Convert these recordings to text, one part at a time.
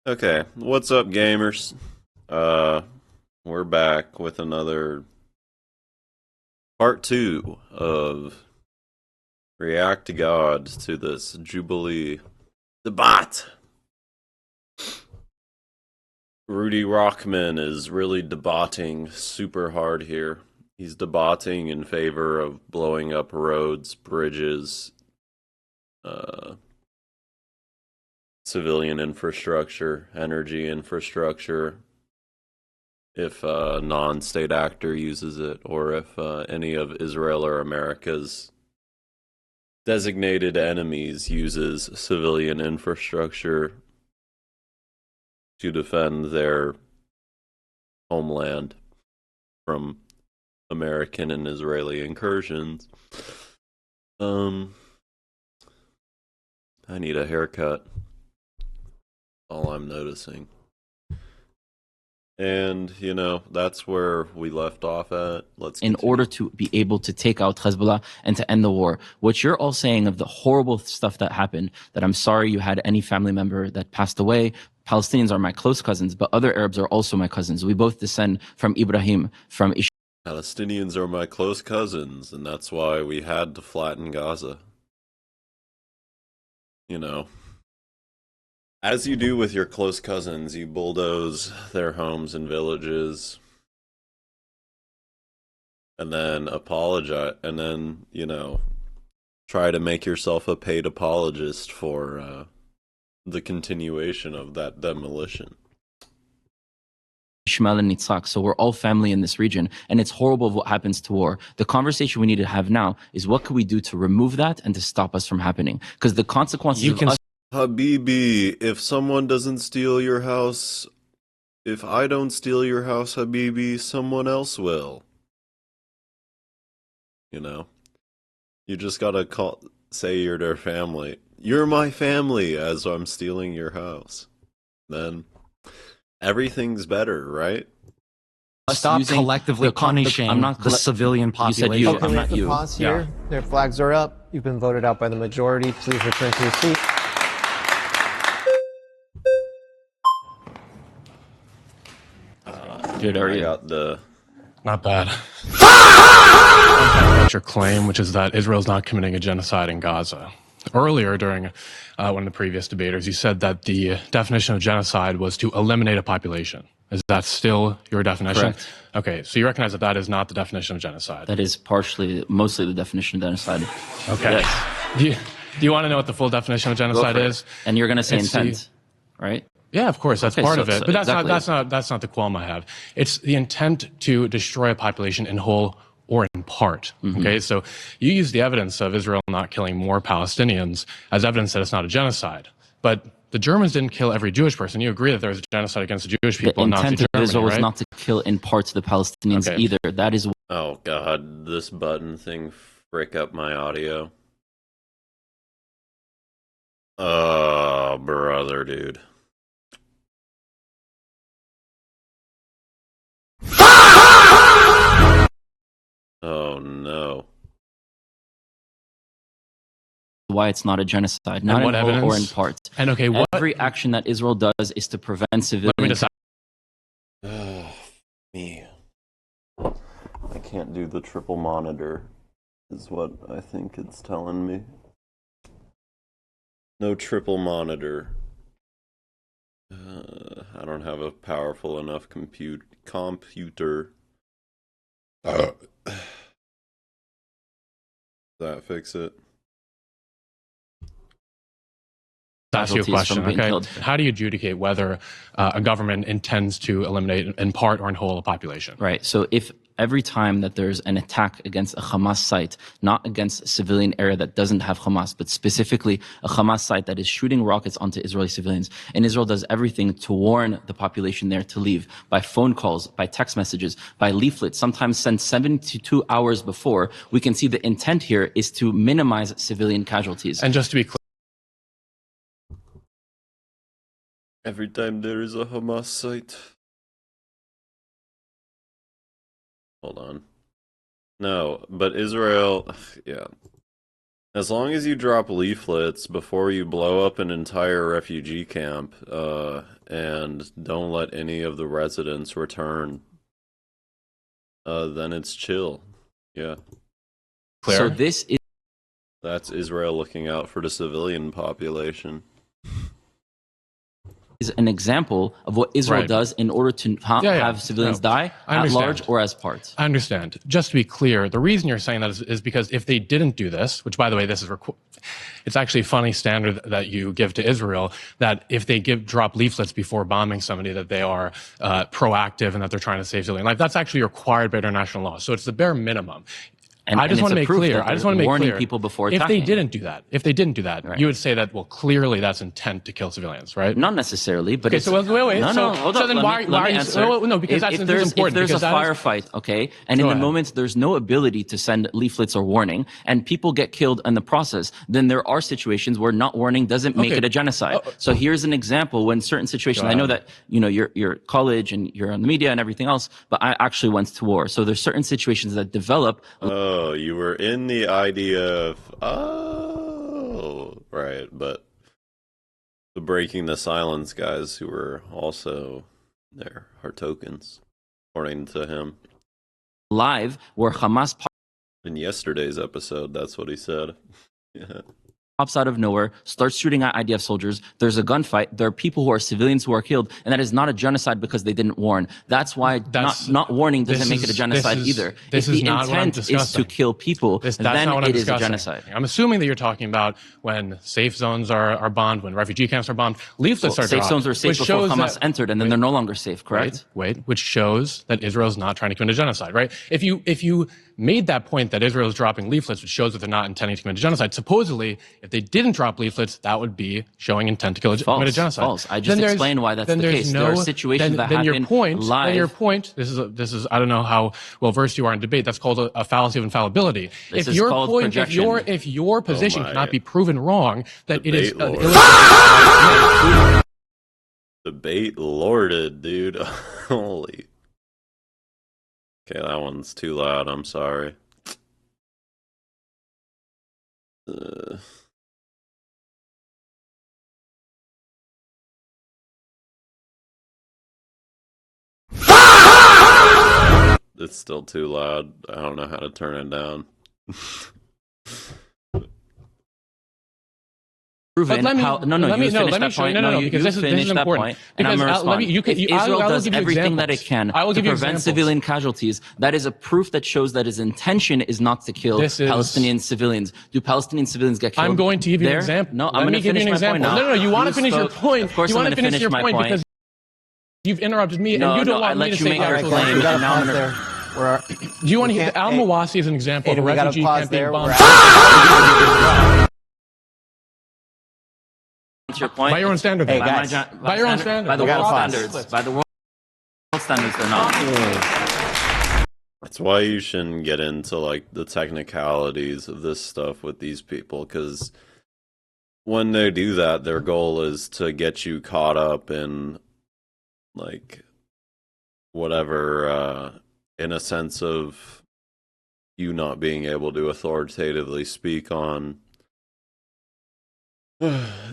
Okay, what's up, gamers? Uh, we're back with another part two of React to God to this Jubilee debate. Rudy Rockman is really debating super hard here. He's debating in favor of blowing up roads, bridges, uh, civilian infrastructure, energy infrastructure, if a non-state actor uses it, or if any of Israel or America's designated enemies uses civilian infrastructure to defend their homeland from American and Israeli incursions. Um, I need a haircut. All I'm noticing. And, that's where we left off at. Let's in continue. order to be able to take out Hezbollah and to end the war. What you're all saying of the horrible stuff that happened, that I'm sorry you had any family member that passed away. Palestinians are my close cousins, but other Arabs are also my cousins. We both descend from Ibrahim, from Ish. Palestinians are my close cousins, and that's why we had to flatten Gaza. You know, as you do with your close cousins, you bulldoze their homes and villages, and then apologize, and then, try to make yourself a paid apologist for the continuation of that demolition. Ishmael and Yitzhak. So we're all family in this region, and it's horrible what happens to war. The conversation we need to have now is what can we do to remove that and to stop us from happening? Because the consequences of us. Habibi, if someone doesn't steal your house, if I don't steal your house, Habibi, someone else will. You just gotta say you're their family. You're my family as I'm stealing your house. Then everything's better, right? Stop collectively punishing the civilian population. You said you. Okay, I'm we not have to you. pause here. Yeah. Their flags are up. You've been voted out by the majority. Please return to your seat. Dude, are I you? got the. Not bad. About your claim, which is that Israel's not committing a genocide in Gaza. Earlier, during one of the previous debaters, you said that the definition of genocide was to eliminate a population. Is that still your definition? Correct. Okay, so you recognize that that is not the definition of genocide. That is mostly the definition of genocide. Okay. Yes. Do you want to know what the full definition of genocide is? And you're going to say It's intent, right? Yeah, of course, that's Okay, part so- of it. so But exactly. that's not the qualm I have. It's the intent to destroy a population in whole or in part. Okay, so you use the evidence of Israel not killing more Palestinians as evidence that it's not a genocide. But the Germans didn't kill every Jewish person. You agree that there was a genocide against the Jewish people The in Nazi intent of Germany, Israel was right? not to kill in parts the Palestinians Okay. either. That is Oh god, this button thing frick up my audio. Oh, brother, dude. Oh no. why it's not a genocide, not what in whole or in evidence? part. And okay, what? Every action that Israel does is to prevent Let me civilian. decide. Oh, me. I can't do the triple monitor, is what I think it's telling me. No triple monitor. I don't have a powerful enough computer. Does that fix it? Ask you a Casualties question, from being okay? killed. How do you adjudicate whether a government intends to eliminate in part or in whole a population? Right. So if every time that there's an attack against a Hamas site, not against a civilian area that doesn't have Hamas, but specifically a Hamas site that is shooting rockets onto Israeli civilians, and Israel does everything to warn the population there to leave by phone calls, by text messages, by leaflets, sometimes sent 72 hours before, we can see the intent here is to minimize civilian casualties. And just to be clear, Every time there is a Hamas site. Hold on. No, but Israel, yeah. As long as you drop leaflets before you blow up an entire refugee camp, and don't let any of the residents return, then it's chill. Yeah. Clear? So this is That's Israel looking out for the civilian population. an example of what Israel Right. does in order to have civilians die I at understand. large or as parts. I understand. Just to be clear, the reason you're saying that is because if they didn't do this, which by the way, this is it's actually a funny standard that you give to Israel, that if they drop leaflets before bombing somebody, that they are proactive and that they're trying to save civilian life. That's actually required by international law. So it's the bare minimum. And, I just want to make clear. I just want to make warning clear. people before if attacking. they didn't do that, Right. you would say that, well, clearly that's intent to kill civilians, right? Not necessarily, but Okay, it's... so wait. No, hold so up. then Let why me are you... answer. No, because that's if important. If there's because a that is- firefight, okay, and Go in the ahead. moment there's no ability to send leaflets or warning, and people get killed in the process, then there are situations where not warning doesn't make Okay. it a genocide. So here's an example when certain situations... Go I know ahead. that, you're college and you're on the media and everything else, but I actually went to war. So there's certain situations that develop... Oh, you were in the idea of, right, but the breaking the silence guys who were also there are tokens, according to him. live where Hamas In yesterday's episode, that's what he said. Yeah. pops out of nowhere, starts shooting at IDF soldiers. There's a gunfight. There are people who are civilians who are killed, and that is not a genocide because they didn't warn. That's why not warning doesn't make it a genocide either. This if is the not what I'm intent is discussing. to kill people, That's then not what I'm it is a discussing. genocide. I'm assuming that you're talking about when safe zones are bombed, when refugee camps are bombed, leaflets are Safe dropped. zones were safe which before shows Hamas that- entered, and then they're no longer safe, correct? Wait, which shows that Israel's not trying to commit a genocide, right? If you made that point that Israel is dropping leaflets, which shows that they're not intending to commit a genocide, supposedly, if they didn't drop leaflets, that would be showing intent to commit a genocide. False. I just Then explained why that's then the there's case. There are situations that then happen live. Then your point, this is I don't know how well versed you are in debate, that's called a fallacy of infallibility. This If is your called point, projection. if your position my. cannot be proven wrong, that it is Debate Debate lorded, dude. Holy. Okay, that one's too loud. I'm sorry. It's still too loud. I don't know how to turn it down. Proven But how... No, let me you finish show that point. you. No, you because this is finish that important. point, and I'm Because, going to respond. if Israel I will does give you everything that it examples. can I will to give you prevent examples. civilian casualties, that is a proof that shows that his intention is not to kill Palestinian civilians. Do Palestinian civilians get killed? I'm going to give you an there? example. No, I'm going to finish my point now. No, you want to finish your spoke. point. Of course you I'm want going to finish your my point. because you've interrupted me No, and you don't no, I want me let to you say make your actual claim. facts. We got to Now I'm pause gonna- there. Do you want to We hear can't- Al-Mawasi as an example of a we gotta refugee pause camp being there. bombed? That's your point. By your own standard. Hey, then. guys. By your own standard. By the We gotta world pause. standards. By the world standards, they're not. That's why you shouldn't get into like the technicalities of this stuff with these people, because when they do that, their goal is to get you caught up in like whatever, in a sense of you not being able to authoritatively speak on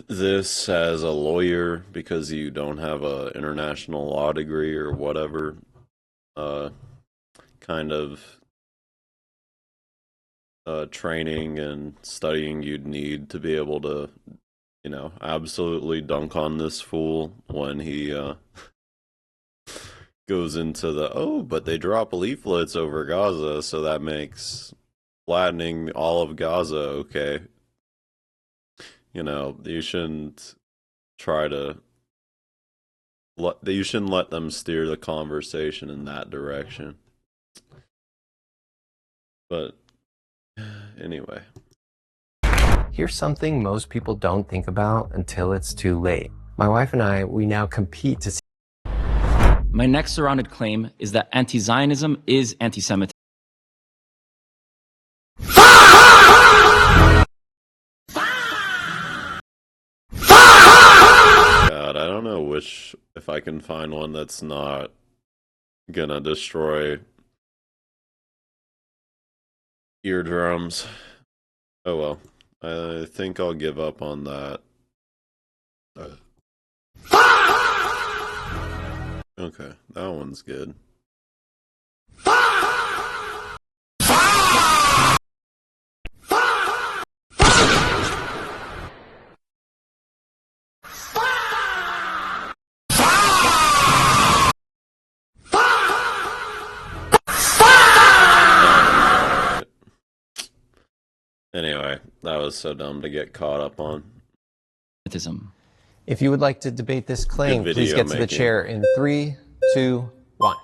this as a lawyer because you don't have a international law degree or whatever kind of training and studying you'd need to be able to, absolutely dunk on this fool when he goes into but they drop leaflets over Gaza, so that makes flattening all of Gaza okay. You shouldn't you shouldn't let them steer the conversation in that direction. But anyway. Here's something most people don't think about until it's too late. My wife and I, we now compete to see. My next surrounded claim is that anti-Zionism is anti-Semitism. God, I don't know if I can find one that's not gonna destroy eardrums. Oh well. I think I'll give up on that. Okay, that one's good. Anyway, that was so dumb to get caught up on. If you would like to debate this claim, Good please video get to the making. chair in 3, 2, 1.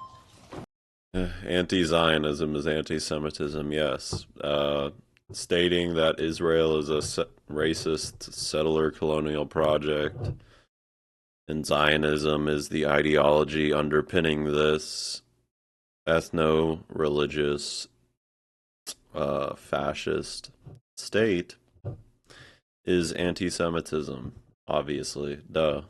Anti-Zionism is anti-Semitism, yes. Stating that Israel is a racist settler colonial project and Zionism is the ideology underpinning this ethno-religious fascist state is anti-Semitism, obviously. Duh.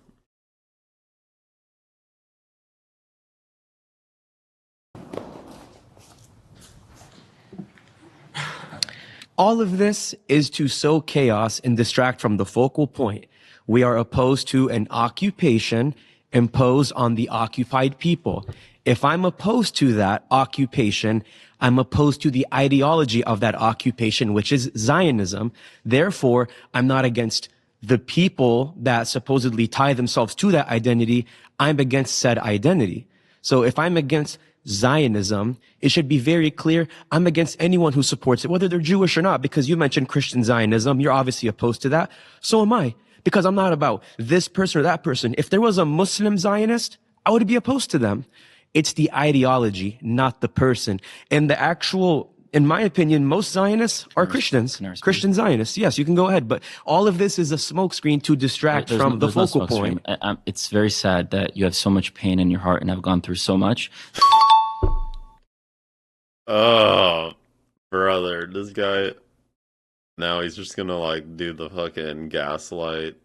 All of this is to sow chaos and distract from the focal point. We are opposed to an occupation imposed on the occupied people. If I'm opposed to that occupation, I'm opposed to the ideology of that occupation, which is Zionism. Therefore, I'm not against the people that supposedly tie themselves to that identity. I'm against said identity. So if I'm against Zionism, it should be very clear I'm against anyone who supports it, whether they're Jewish or not, because you mentioned Christian Zionism. You're obviously opposed to that. So am I, because I'm not about this person or that person. If there was a Muslim Zionist, I would be opposed to them. It's the ideology, not the person. And the actual, in my opinion, most Zionists are Christians. Christian Zionists. Yes, you can go ahead. But all of this is a smokescreen to distract from the focal point. It's very sad that you have so much pain in your heart and have gone through so much. Oh, brother, this guy, now he's just gonna like do the fucking gaslight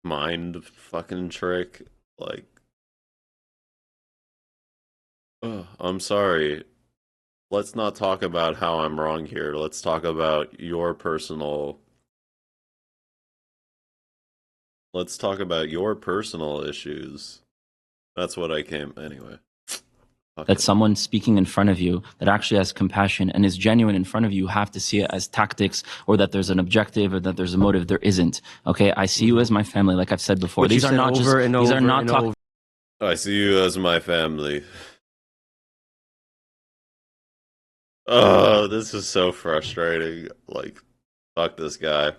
mind fucking trick. Like, I'm sorry. Let's not talk about how I'm wrong here. Let's talk about your personal. Let's talk about your personal issues. That's what I came anyway. That someone speaking in front of you that actually has compassion and is genuine in front of you, have to see it as tactics or that there's an objective or that there's a motive. There isn't. Okay, I see you as my family, like I've said before. These are not just. These are not talk. I see you as my family. Oh, this is so frustrating. Like, fuck this guy.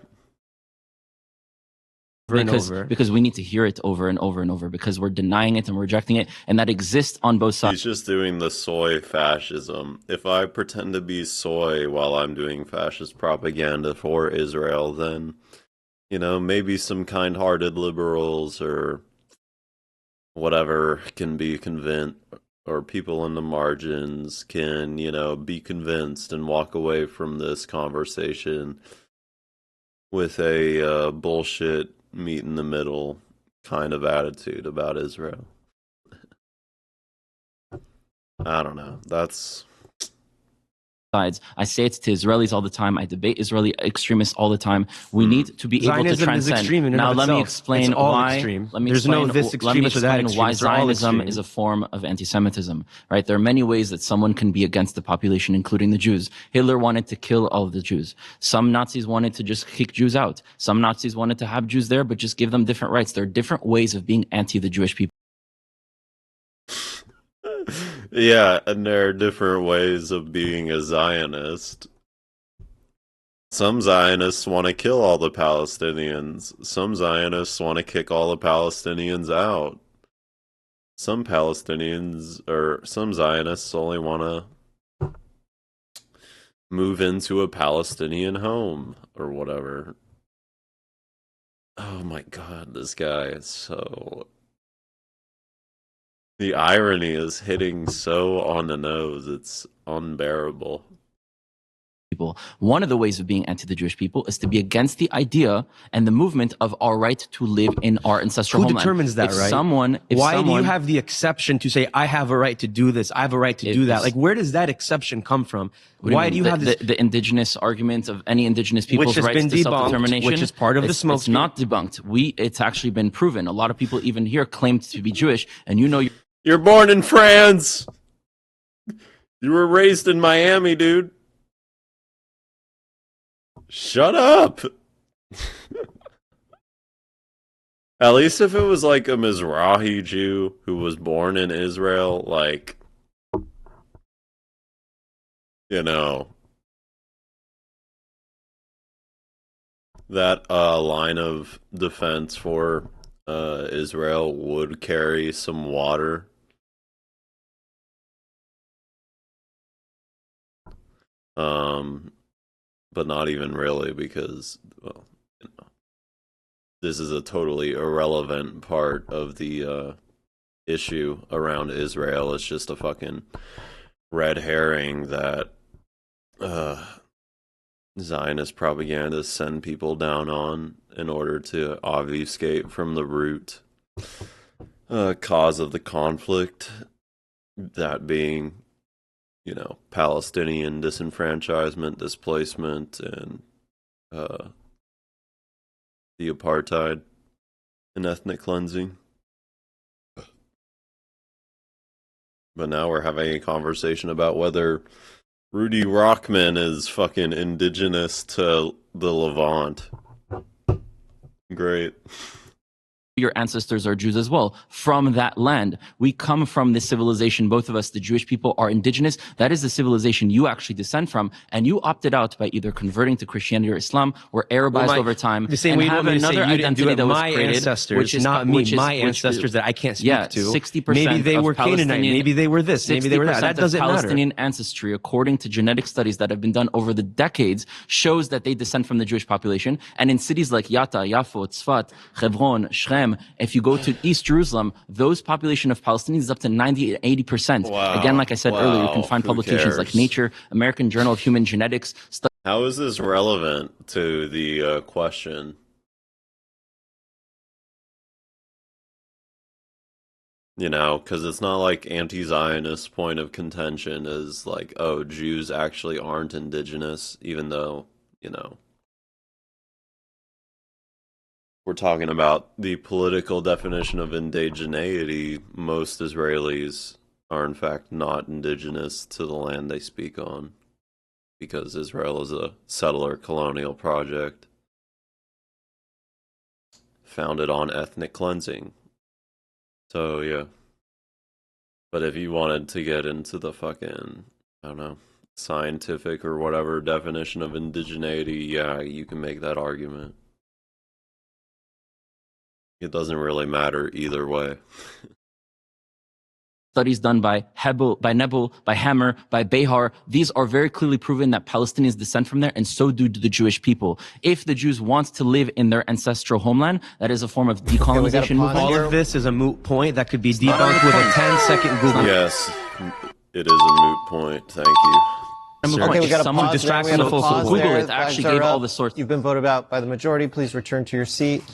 Because we need to hear it over and over and over, because we're denying it and we're rejecting it, and that exists on both sides. He's just doing the soy fascism. If I pretend to be soy while I'm doing fascist propaganda for Israel, then, you know, maybe some kind-hearted liberals or whatever can be convinced, or people in the margins can, you know, be convinced and walk away from this conversation with a bullshit meet in the middle kind of attitude about Israel. I don't know. That's. I say it to Israelis all the time. I debate Israeli extremists all the time. We need to be able to transcend. Now, let me explain why. Let me explain why Zionism is a form of anti-Semitism. Right? There are many ways that someone can be against the population, including the Jews. Hitler wanted to kill all of the Jews. Some Nazis wanted to just kick Jews out. Some Nazis wanted to have Jews there, but just give them different rights. There are different ways of being anti the Jewish people. Yeah, and there are different ways of being a Zionist. Some Zionists want to kill all the Palestinians. Some Zionists want to kick all the Palestinians out. Some Palestinians, or some Zionists only want to move into a Palestinian home, or whatever. Oh my god, this guy is so... The irony is hitting so on the nose, it's unbearable. people. One of the ways of being anti the Jewish people is to be against the idea and the movement of our right to live in our ancestral Who homeland. determines that, right? Why do you have the exception to say, I have a right to do this, I have a right to do that? Like, where does that exception come from? Why do you have this? The indigenous argument of any indigenous people's Which has rights been to debunked, self-determination, which is part of the smoke It's not debunked. It's actually been proven. A lot of people even here claim to be Jewish, and you know You're born in France. You were raised in Miami, dude. Shut up. At least if it was like a Mizrahi Jew who was born in Israel, like, you know, that line of defense for Israel would carry some water. But not even really, because, well, you know, this is a totally irrelevant part of the issue around Israel. It's just a fucking red herring that Zionist propagandists send people down on in order to obfuscate from the root cause of the conflict, that being, you know, Palestinian disenfranchisement, displacement, and the apartheid and ethnic cleansing. But now we're having a conversation about whether Rudy Rockman is fucking indigenous to the Levant. Great. your ancestors are Jews as well, from that land. We come from this civilization, both of us, the Jewish people, are indigenous. That is the civilization you actually descend from, and you opted out by either converting to Christianity or Islam, or Arabized over time, the same and way you have want me to say another you didn't do identity it. that was My created, ancestors, which is not me, my ancestors that I can't speak to. 60% maybe they of were Canaanite, Palestinian- maybe they were this, maybe they were that. That doesn't matter. Palestinian ancestry, according to genetic studies that have been done over the decades, shows that they descend from the Jewish population. And in cities like Yatta, Yafo, Tzfat, Hebron, Shrem, if you go to East Jerusalem, those population of Palestinians is up to 90 to 80%. Wow. Again, like I said earlier, you can find Who publications like cares? Nature, American Journal of Human Genetics. How is this relevant to the question? You know, because it's not like anti-Zionist point of contention is like, oh, Jews actually aren't indigenous, even though, you know, we're talking about the political definition of indigeneity. Most Israelis are in fact not indigenous to the land they speak on, because Israel is a settler colonial project founded on ethnic cleansing. So, yeah. But if you wanted to get into the fucking, I don't know, scientific or whatever definition of indigeneity, yeah, you can make that argument. It doesn't really matter either way. Studies done by Hebel, by Nebel, by Hammer, by Behar, these are very clearly proven that Palestinians descend from there, and so do the Jewish people. If the Jews want to live in their ancestral homeland, that is a form of decolonization movement. All of this is a moot point that could be debunked with a 10-second Google. Yes, it is a moot point. Thank you. Okay, we got a Someone pause distracts there. We from got the a focus. pause Google there. it. It actually Flags are gave all up. the source. You've been voted out by the majority. Please return to your seat.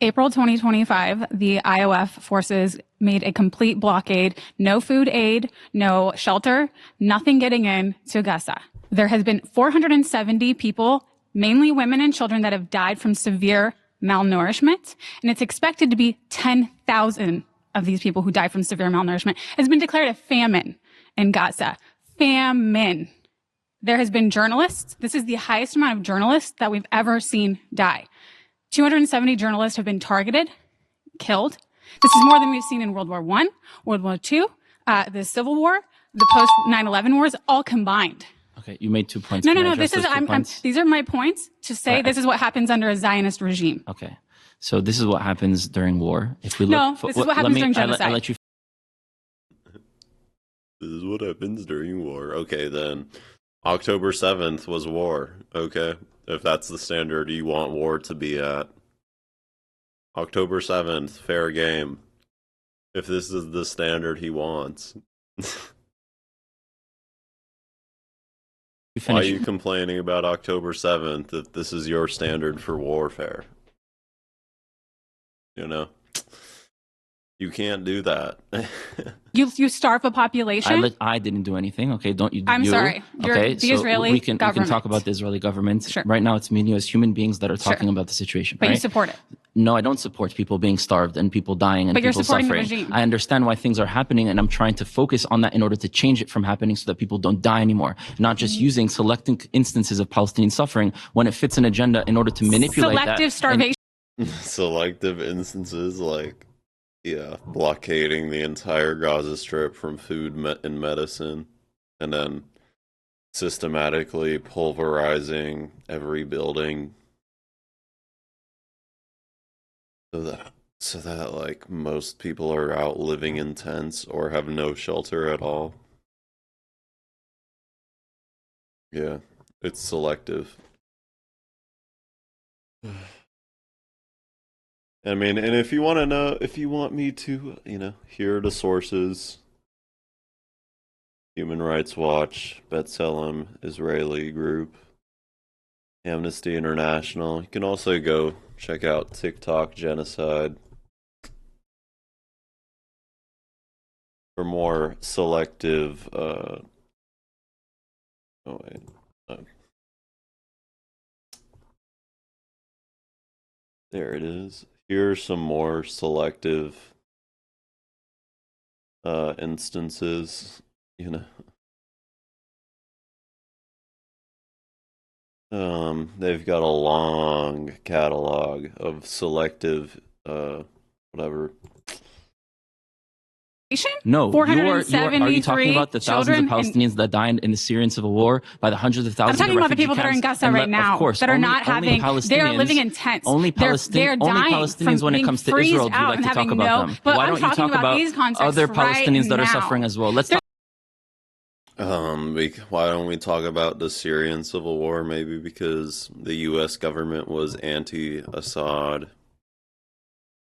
April 2025, the IOF forces made a complete blockade, no food aid, no shelter, nothing getting in to Gaza. There has been 470 people, mainly women and children, that have died from severe malnourishment, and it's expected to be 10,000 of these people who die from severe malnourishment. Has been declared a famine in Gaza. Famine. There has been journalists. This is the highest amount of journalists that we've ever seen die. 270 journalists have been targeted, killed. This is more than we've seen in World War I, World War II, the Civil War, the post 9/11 wars, all combined. Okay, you made 2 points. No. Can I address This is those 2 points? these are my points to say this is what happens under a Zionist regime. Okay, so this is what happens during war. If we No, look, this is what happens during genocide. I let you. This is what happens during war. Okay, then. October 7th was war. Okay, if that's the standard you want war to be at. October 7th, fair game. If this is the standard he wants. Why are you complaining about October 7th if this is your standard for warfare? You know? You can't do that. You starve a population. I didn't do anything. Okay, don't you? I'm you? sorry. You're Okay, the so Israeli we can government. talk about the Israeli government. Sure. Right now, it's me and you as human beings that are talking Sure. about the situation. But right? you support it. No, I don't support people being starved and people dying and But you're people supporting the suffering. regime. I understand why things are happening, and I'm trying to focus on that in order to change it from happening so that people don't die anymore. Not just using selecting instances of Palestinian suffering when it fits an agenda in order to manipulate Selective that. starvation. Selective instances like, yeah, blockading the entire Gaza Strip from food and medicine, and then systematically pulverizing every building so that like most people are out living in tents or have no shelter at all. Yeah, it's selective. I mean, and if you want to know, if you want me to, here are the sources. Human Rights Watch, B'Tselem Israeli Group, Amnesty International. You can also go check out TikTok Genocide for more selective, there it is. Here are some more selective instances, they've got a long catalog of selective, whatever. No, are you talking about the thousands of children Palestinians that died in the Syrian civil war, by the hundreds of I'm thousands talking of about the refugee people that are in camps? Gaza right now, of course, that are only, not only having. Palestinians, They are living in tents. Only They're Palestinians, dying when it comes to freeze Israel, do you out like and to talk having about no. them? But Why I'm don't you talking talk about these contexts other right Palestinians that are now. suffering as well? Let's talk. Why don't we talk about the Syrian civil war? Maybe because the U.S. government was anti-Assad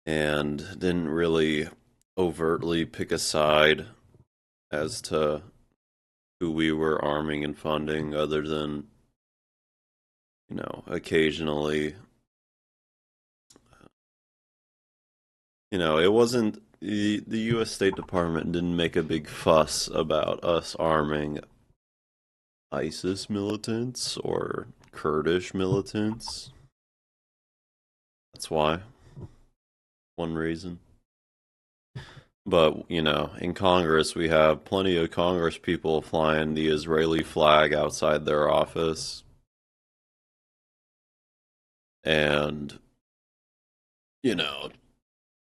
and didn't really overtly pick a side as to who we were arming and funding, other than, occasionally, it wasn't the U.S. State Department didn't make a big fuss about us arming ISIS militants or Kurdish militants. That's why. One reason. But, in Congress, we have plenty of Congress people flying the Israeli flag outside their office. And,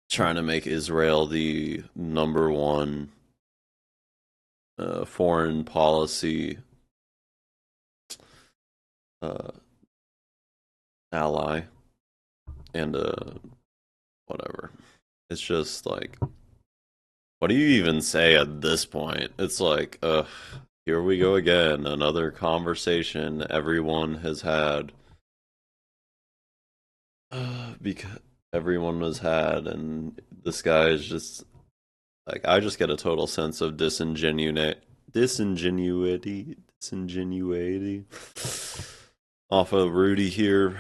trying to make Israel the number one foreign policy ally. And, whatever. It's just like, what do you even say at this point? It's like, here we go again. Another conversation everyone has had. Because everyone has had, and this guy is just, like, I just get a total sense of disingenuity off of Rudy here.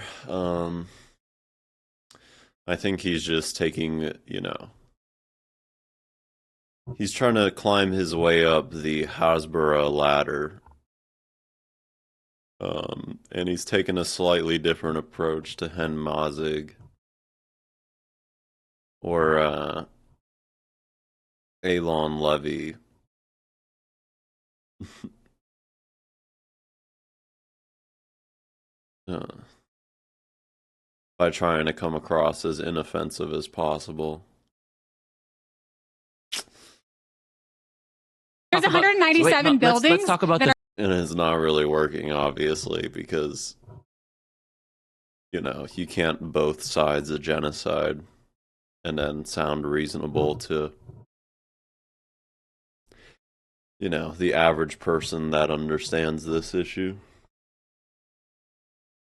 I think he's just taking, he's trying to climb his way up the Hasbara ladder. And he's taken a slightly different approach to Hen Mazig or Elon Levy. By trying to come across as inoffensive as possible. There's 197 buildings. Let's talk about this. And it's not really working, obviously, because, you can't both sides of genocide and then sound reasonable to, the average person that understands this issue.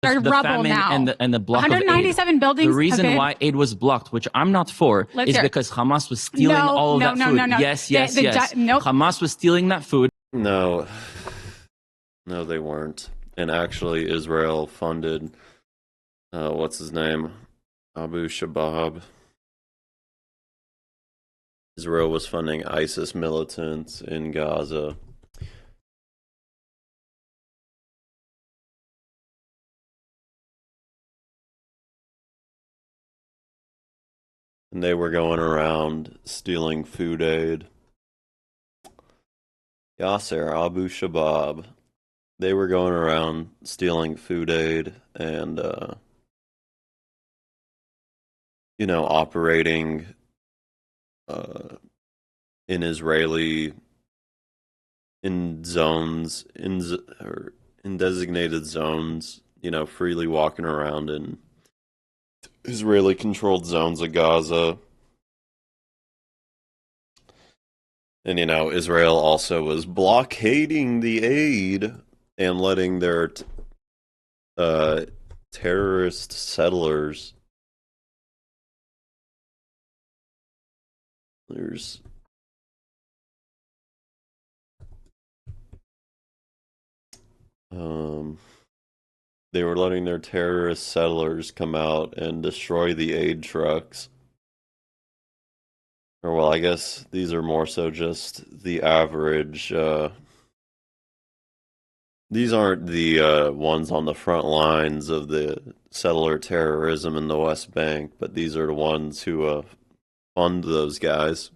are the rubble famine now. and the block of aid. 197 buildings. The reason have been, why aid was blocked, which I'm not for, Let's is hear it. because Hamas was stealing all of that food. No. Yes. Nope. Hamas was stealing that food. No, no, they weren't. And actually, Israel funded, what's his name? Abu Shabab. Israel was funding ISIS militants in Gaza. And they were going around stealing food aid. Yasser Abu Shabab. They were going around stealing food aid and, operating in Israeli zones, in designated zones, freely walking around in Israeli-controlled zones of Gaza. And, Israel also was blockading the aid and letting their terrorist settlers. They were letting their terrorist settlers come out and destroy the aid trucks. Or, well, I guess these are more so just the average. These aren't the ones on the front lines of the settler terrorism in the West Bank, but these are the ones who fund those guys.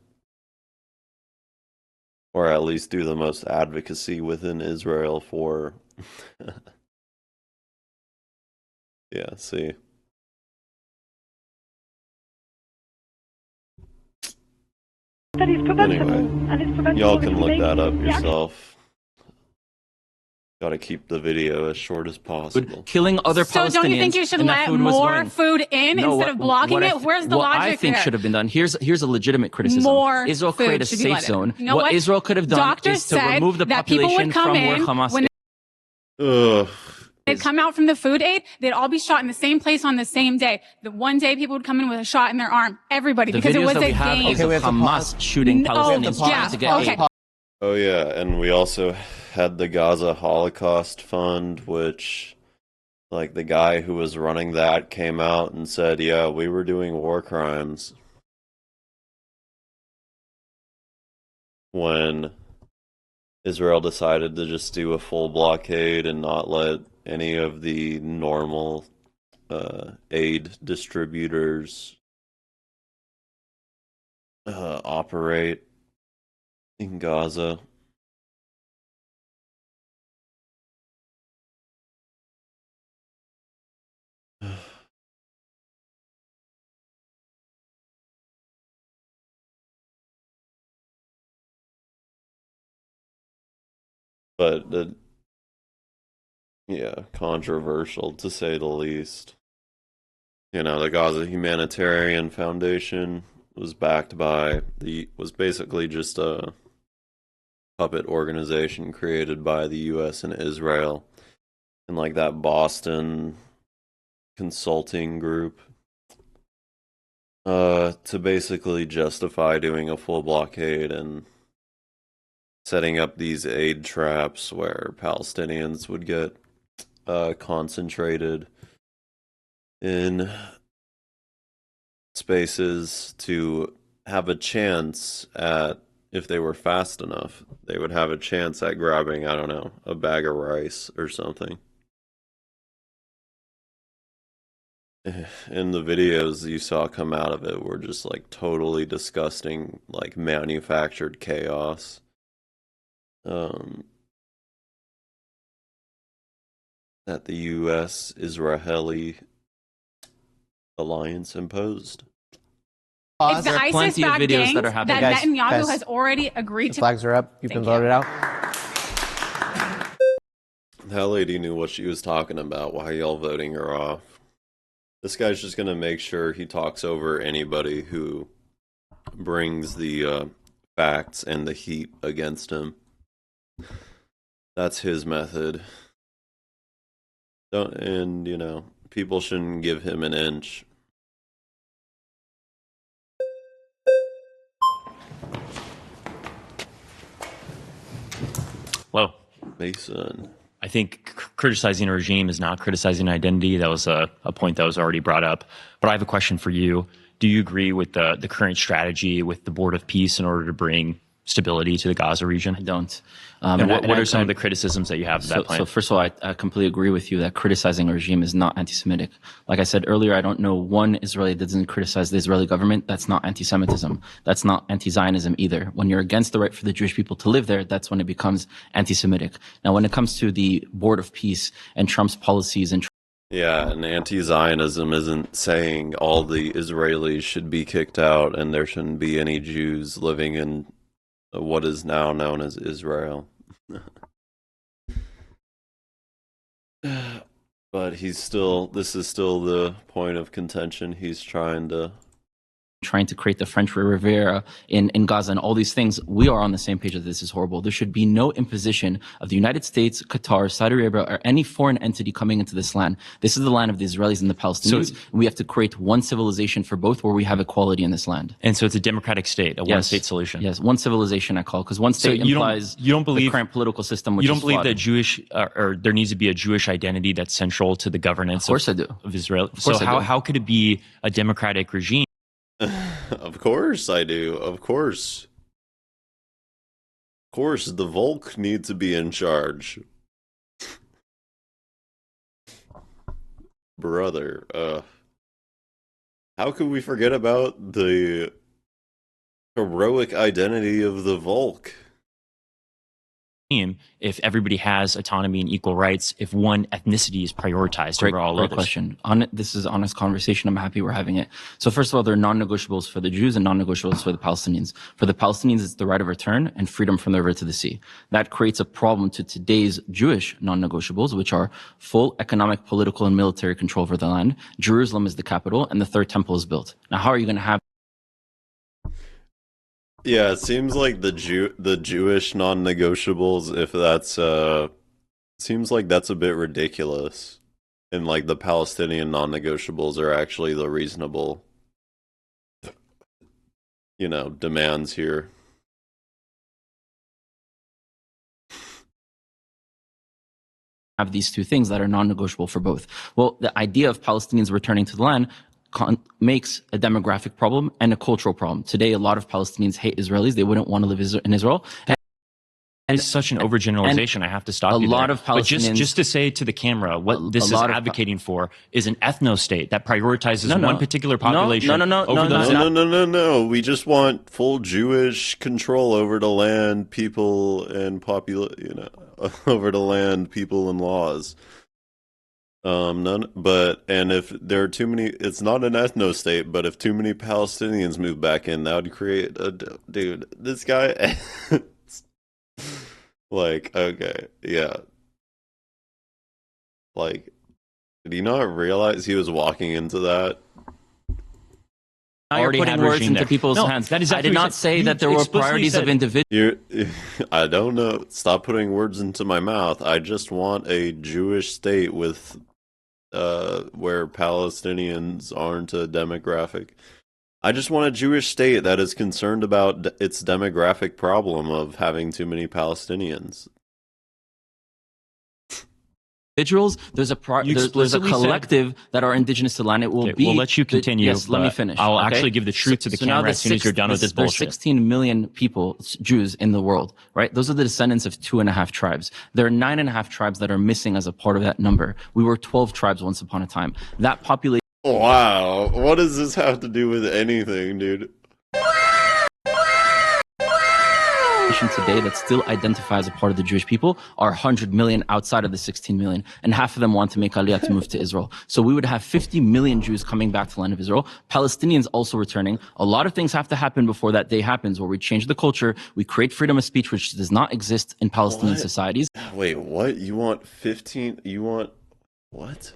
Or at least do the most advocacy within Israel for... Yeah, see. Anyway, y'all can look that up yourself. Gotta keep the video as short as possible. Killing other Palestinians. So don't you think you should let more food in instead of blocking it? Where's the logic I think here? should have been done. Here's a legitimate criticism. More Israel food created a should be safe let in. zone. You know what what? Israel could have done Doctors is to said remove the that people population would come from where in Hamas when is. Ugh. They'd come out from the food aid. They'd all be shot in the same place on the same day. The one day people would come in with a shot in their arm. Everybody, The because it videos was that a we have game. is of Hamas shooting Palestinians trying to get aid. Oh yeah, and we also had the Gaza Holocaust Fund, which, like, the guy who was running that came out and said, yeah, we were doing war crimes when Israel decided to just do a full blockade and not let any of the normal aid distributors operate in Gaza. But yeah, controversial to say the least. The Gaza Humanitarian Foundation was backed by was basically just a puppet organization created by the US and Israel, and like that Boston consulting group to basically justify doing a full blockade and setting up these aid traps where Palestinians would get concentrated in spaces to have a chance at, if they were fast enough, they would have a chance at grabbing, I don't know, a bag of rice or something. And the videos you saw come out of it were just like totally disgusting, like manufactured chaos. That the US-Israeli alliance imposed. It's the There are plenty of ISIS-backed videos gangs that are happening. that Netanyahu Guys, has already agreed The to. flags are up. You've been Thank you. voted out. That lady knew what she was talking about. Why are y'all voting her off? This guy's just gonna make sure he talks over anybody who brings the facts and the heat against him. That's his method. Don't, and people shouldn't give him an inch. Hello. Mason. I think criticizing a regime is not criticizing identity. That was a point that was already brought up. But I have a question for you. Do you agree with the current strategy with the Board of Peace in order to bring stability to the Gaza region? I don't. And what are some of the criticisms that you have of that plan? So first of all, I completely agree with you that criticizing a regime is not anti-Semitic. Like I said earlier, I don't know one Israeli that doesn't criticize the Israeli government. That's not anti-Semitism. That's not anti-Zionism either. When you're against the right for the Jewish people to live there, that's when it becomes anti-Semitic. Now, when it comes to the Board of Peace and Trump's policies and Yeah, and anti-Zionism isn't saying all the Israelis should be kicked out and there shouldn't be any Jews living in what is now known as Israel. But this is still the point of contention. He's trying to create the French Riviera in Gaza and all these things, we are on the same page that this is horrible. There should be no imposition of the United States, Qatar, Saudi Arabia, or any foreign entity coming into this land. This is the land of the Israelis and the Palestinians. We have to create one civilization for both where we have equality in this land. And so it's a democratic state, a one-state solution. Yes, one civilization I call, because one state implies you don't believe the current political system, which you don't is believe flawed. that Jewish or there needs to be a Jewish identity that's central to the governance Of course I do. of Israel. Of course so I do. how could it be a democratic regime? Of course I do. Of course. Of course, the Volk need to be in charge. Brother, how could we forget about the heroic identity of the Volk? If everybody has autonomy and equal rights, if one ethnicity is prioritized over all Great others. question. This is an honest conversation. I'm happy we're having it. So first of all, there are non-negotiables for the Jews and non-negotiables for the Palestinians. For the Palestinians, it's the right of return and freedom from the river to the sea. That creates a problem to today's Jewish non-negotiables, which are full economic, political, and military control over the land. Jerusalem is the capital, and the third temple is built. Now, how are you going to have Yeah, it seems like the Jewish non-negotiables, if that's seems like that's a bit ridiculous. And like the Palestinian non-negotiables are actually the reasonable demands here. have these two things that are non-negotiable for both? Well, the idea of Palestinians returning to the land makes a demographic problem and a cultural problem. Today, a lot of Palestinians hate Israelis. They wouldn't want to live in Israel. It's such an overgeneralization. I have to stop you there. A lot of Palestinians... But just to say to the camera, what this is advocating for is an ethno-state that prioritizes one particular population over those... No. We just want full Jewish control over the land, people, and over the land, people, and laws. And if there are too many, it's not an ethno state, but if too many Palestinians move back in, that would create dude, this guy, like, okay, yeah. Like, did he not realize he was walking into that? Now you're putting words into people's hands. That is I did not say that there were priorities of individuals. I don't know. Stop putting words into my mouth. I just want a Jewish state with where Palestinians aren't a demographic. I just want a Jewish state that is concerned about its demographic problem of having too many Palestinians. Individuals, there's a collective that are indigenous to the land. It will be. We'll let you continue. Yes, let me finish. I'll actually give the truth to the camera as soon as you're done with this bullshit. There's 16 million people, Jews in the world, right? Those are the descendants of 2.5 tribes. There are 9.5 tribes that are missing as a part of that number. We were 12 tribes once upon a time. That population. Wow, what does this have to do with anything, dude? Today that still identify as a part of the Jewish people are 100 million outside of the 16 million, and half of them want to make Aliyah to move to Israel. So we would have 50 million Jews coming back to the land of Israel, Palestinians also returning. A lot of things have to happen before that day happens, where we change the culture, we create freedom of speech, which does not exist in Palestinian societies. Wait, what? You want 15? You want what?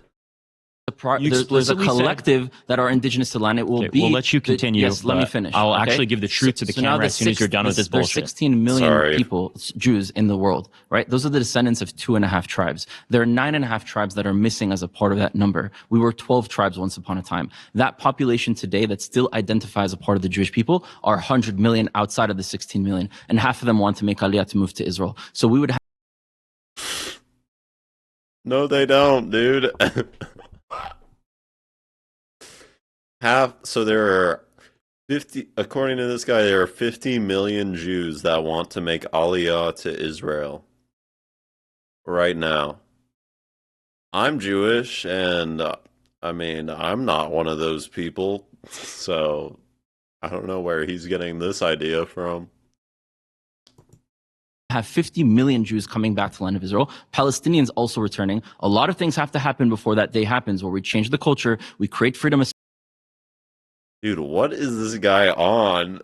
You there's a explicitly said- collective that are indigenous to the land. It will be. We'll let you continue. Yes, let me but finish. I'll okay? actually give the truth to the now camera as soon as you're done with this There's bullshit. 16 million Sorry. people, Jews in the world, right? Those are the descendants of 2.5 tribes. There are 9.5 tribes that are missing as a part of that number. We were 12 tribes once upon a time. That population today that still identifies as a part of the Jewish people are 100 million outside of the 16 million, and half of them want to make Aliyah to move to Israel. So we would have. No, they don't, dude. So there are 50, according to this guy, there are 50 million Jews that want to make Aliyah to Israel right now. I'm Jewish, and I mean, I'm not one of those people, so I don't know where he's getting this idea from. Have 50 million Jews coming back to the land of Israel, Palestinians also returning. A lot of things have to happen before that day happens, where we change the culture, we create freedom. Dude, what is this guy on?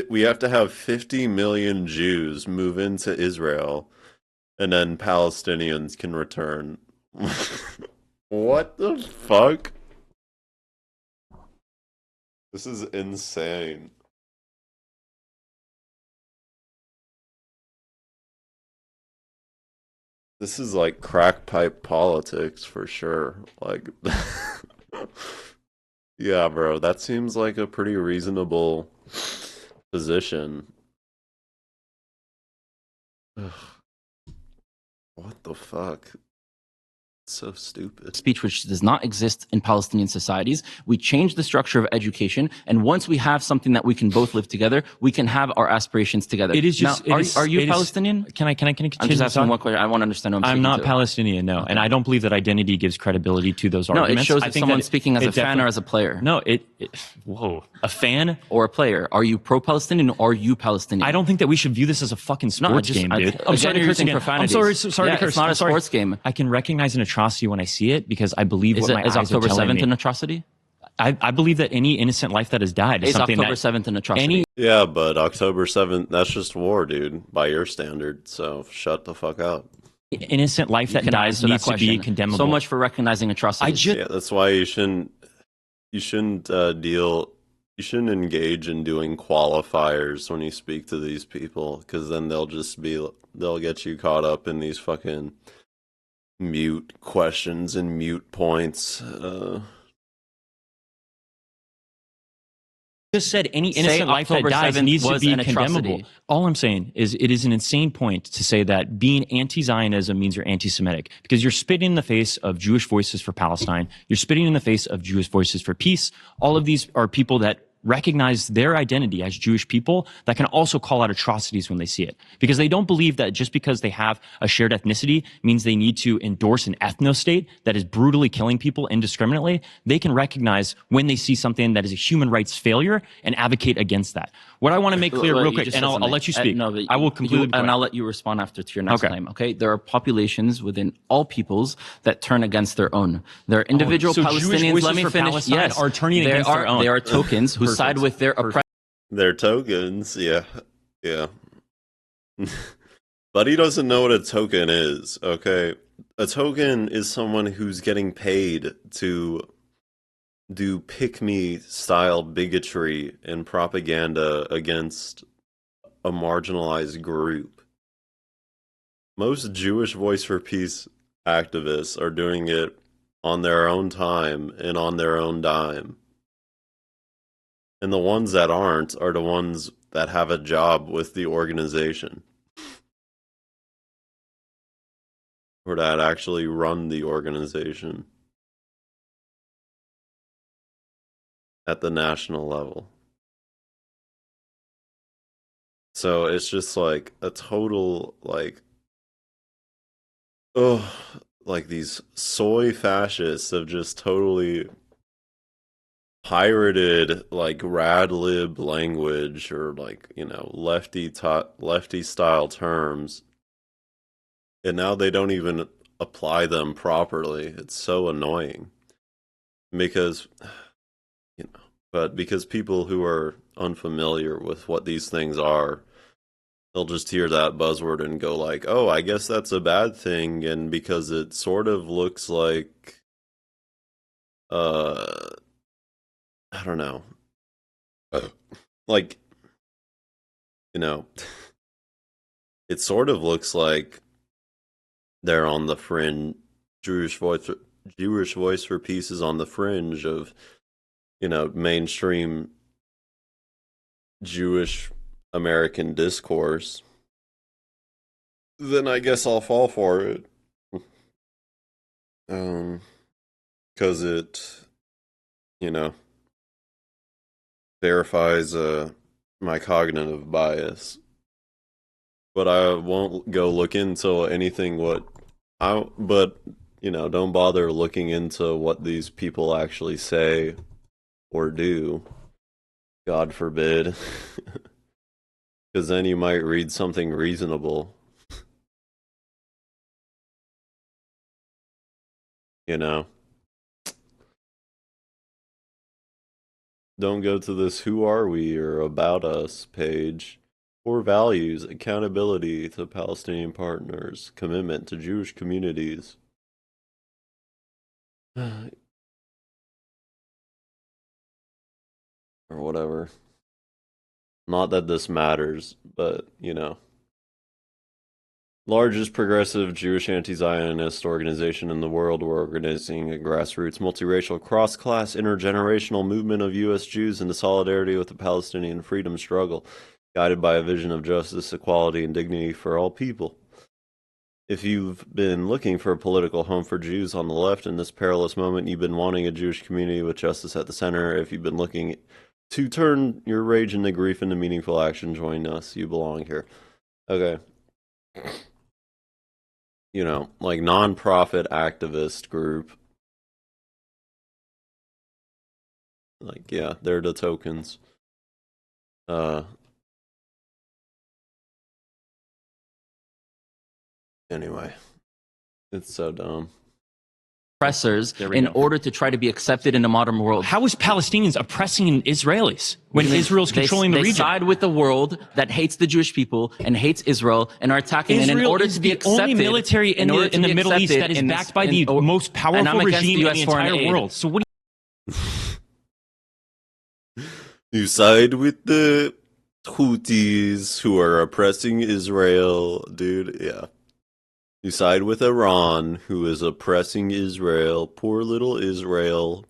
We have to have 50 million Jews move into Israel, and then Palestinians can return. What the fuck? This is insane. This is like crack pipe politics for sure. Like, yeah, bro, that seems like a pretty reasonable position. Ugh. What the fuck? So stupid. Speech which does not exist in Palestinian societies. We change the structure of education, and once we have something that we can both live together, we can have our aspirations together. It is just. Now, are you Palestinian? Can I continue? I'm just asking one question. I want to understand who I'm not to. Palestinian, no, and I don't believe that identity gives credibility to those arguments. No, it shows I that think someone's speaking as a fan definitely- or as a player. No, whoa, a fan or a player. Are you pro-Palestinian or are you Palestinian? I don't think that we should view this as a fucking sports game, dude. I'm sorry to curse again. I'm sorry to curse. It's not a sports game. I can recognize an atrocity when I see it because I believe what my eyes is October are telling 7th me. an atrocity? I believe that any innocent life that has died is something October that 7th an atrocity. Yeah, but October 7th, that's just war, dude, by your standard. So shut the fuck up. Innocent life that dies needs to be condemnable. So much for recognizing atrocities. Yeah, that's why you shouldn't engage in doing qualifiers when you speak to these people, because then they'll get you caught up in these fucking mute questions and mute points. Just said any innocent life that dies needs to be condemnable. All I'm saying is it is an insane point to say that being anti-Zionism means you're anti-Semitic, because you're spitting in the face of Jewish voices for Palestine. You're spitting in the face of Jewish voices for peace. All of these are people that recognize their identity as Jewish people that can also call out atrocities when they see it, because they don't believe that just because they have a shared ethnicity means they need to endorse an ethno-state that is brutally killing people indiscriminately. They can recognize when they see something that is a human rights failure and advocate against that. What I want to make clear real quick, and I'll let you speak. I will completely and I'll let you respond after to your next claim. Okay, there are populations within all peoples that turn against their own. There are individual Palestinians. Let me finish. Yes, are turning against their own. They are tokens who side with their oppressors. They're tokens, yeah. But he doesn't know what a token is, okay? A token is someone who's getting paid to do pick-me style bigotry and propaganda against a marginalized group. Most Jewish Voice for Peace activists are doing it on their own time and on their own dime. And the ones that aren't are the ones that have a job with the organization, or that actually run the organization at the national level. So it's just like a total, like, like these soy fascists have just totally pirated like rad lib language, or like, you know, lefty style terms, and now they don't even apply them properly. It's so annoying, because, you know, but because people who are unfamiliar with what these things are, they'll just hear that buzzword and go like, oh, I guess that's a bad thing, and because it sort of looks like uh, I don't know, like, you know, it sort of looks like they're on the fringe. Jewish Voice for Peace is on the fringe of, mainstream Jewish American discourse. Then I guess I'll fall for it. Because it, verifies my cognitive bias. But I won't go look into anything don't bother looking into what these people actually say or do. God forbid. Because then you might read something reasonable. Don't go to this "Who Are We" or "About Us" page. Core values: accountability to Palestinian partners, commitment to Jewish communities. Or whatever. Not that this matters, but, Largest progressive Jewish anti-Zionist organization in the world, we're organizing a grassroots, multiracial, cross-class, intergenerational movement of U.S. Jews into solidarity with the Palestinian freedom struggle, guided by a vision of justice, equality, and dignity for all people. If you've been looking for a political home for Jews on the left in this perilous moment, you've been wanting a Jewish community with justice at the center. If you've been looking to turn your rage into grief into meaningful action, join us. You belong here. Okay. Like non-profit activist group. Like, yeah, they're the tokens. Anyway, it's so dumb. Oppressors in order to try to be accepted in the modern world. How is Palestinians oppressing Israelis when Israel's controlling the region? They side with the world that hates the Jewish people and hates Israel and are attacking. Israel and in order is to be the accepted, only military in the Middle East that is backed by the most powerful regime in the entire world. So what you side with the Houthis who are oppressing Israel, dude? Yeah. You side with Iran, who is oppressing Israel. Poor little Israel.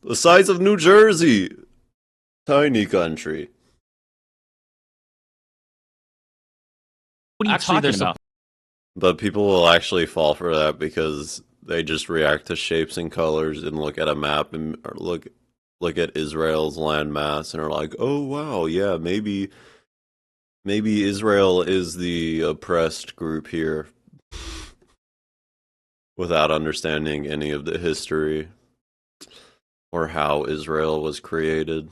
The size of New Jersey. Tiny country. What are you talking about? But people will actually fall for that because they just react to shapes and colors and look at a map and look at Israel's landmass and are like, oh wow, yeah, maybe Israel is the oppressed group here. Without understanding any of the history or how Israel was created.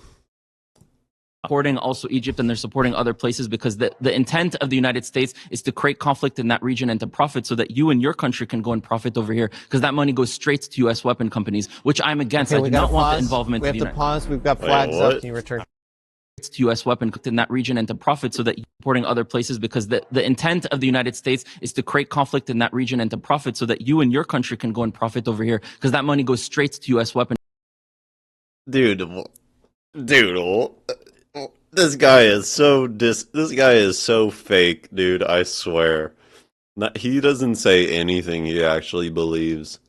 Supporting also Egypt, and they're supporting other places because the intent of the United States is to create conflict in that region and to profit so that you and your country can go and profit over here because that money goes straight to U.S. weapon companies, which I'm against. Okay, I do not want the pause. involvement We of have the to United pause. We've got flags up. Can you return? To U.S. weapon in that region and to profit so that you're supporting other places because the intent of the United States is to create conflict in that region and to profit so that you and your country can go and profit over here because that money goes straight to U.S. weapon. Dude, this guy is so fake, dude, I swear. He doesn't say anything he actually believes.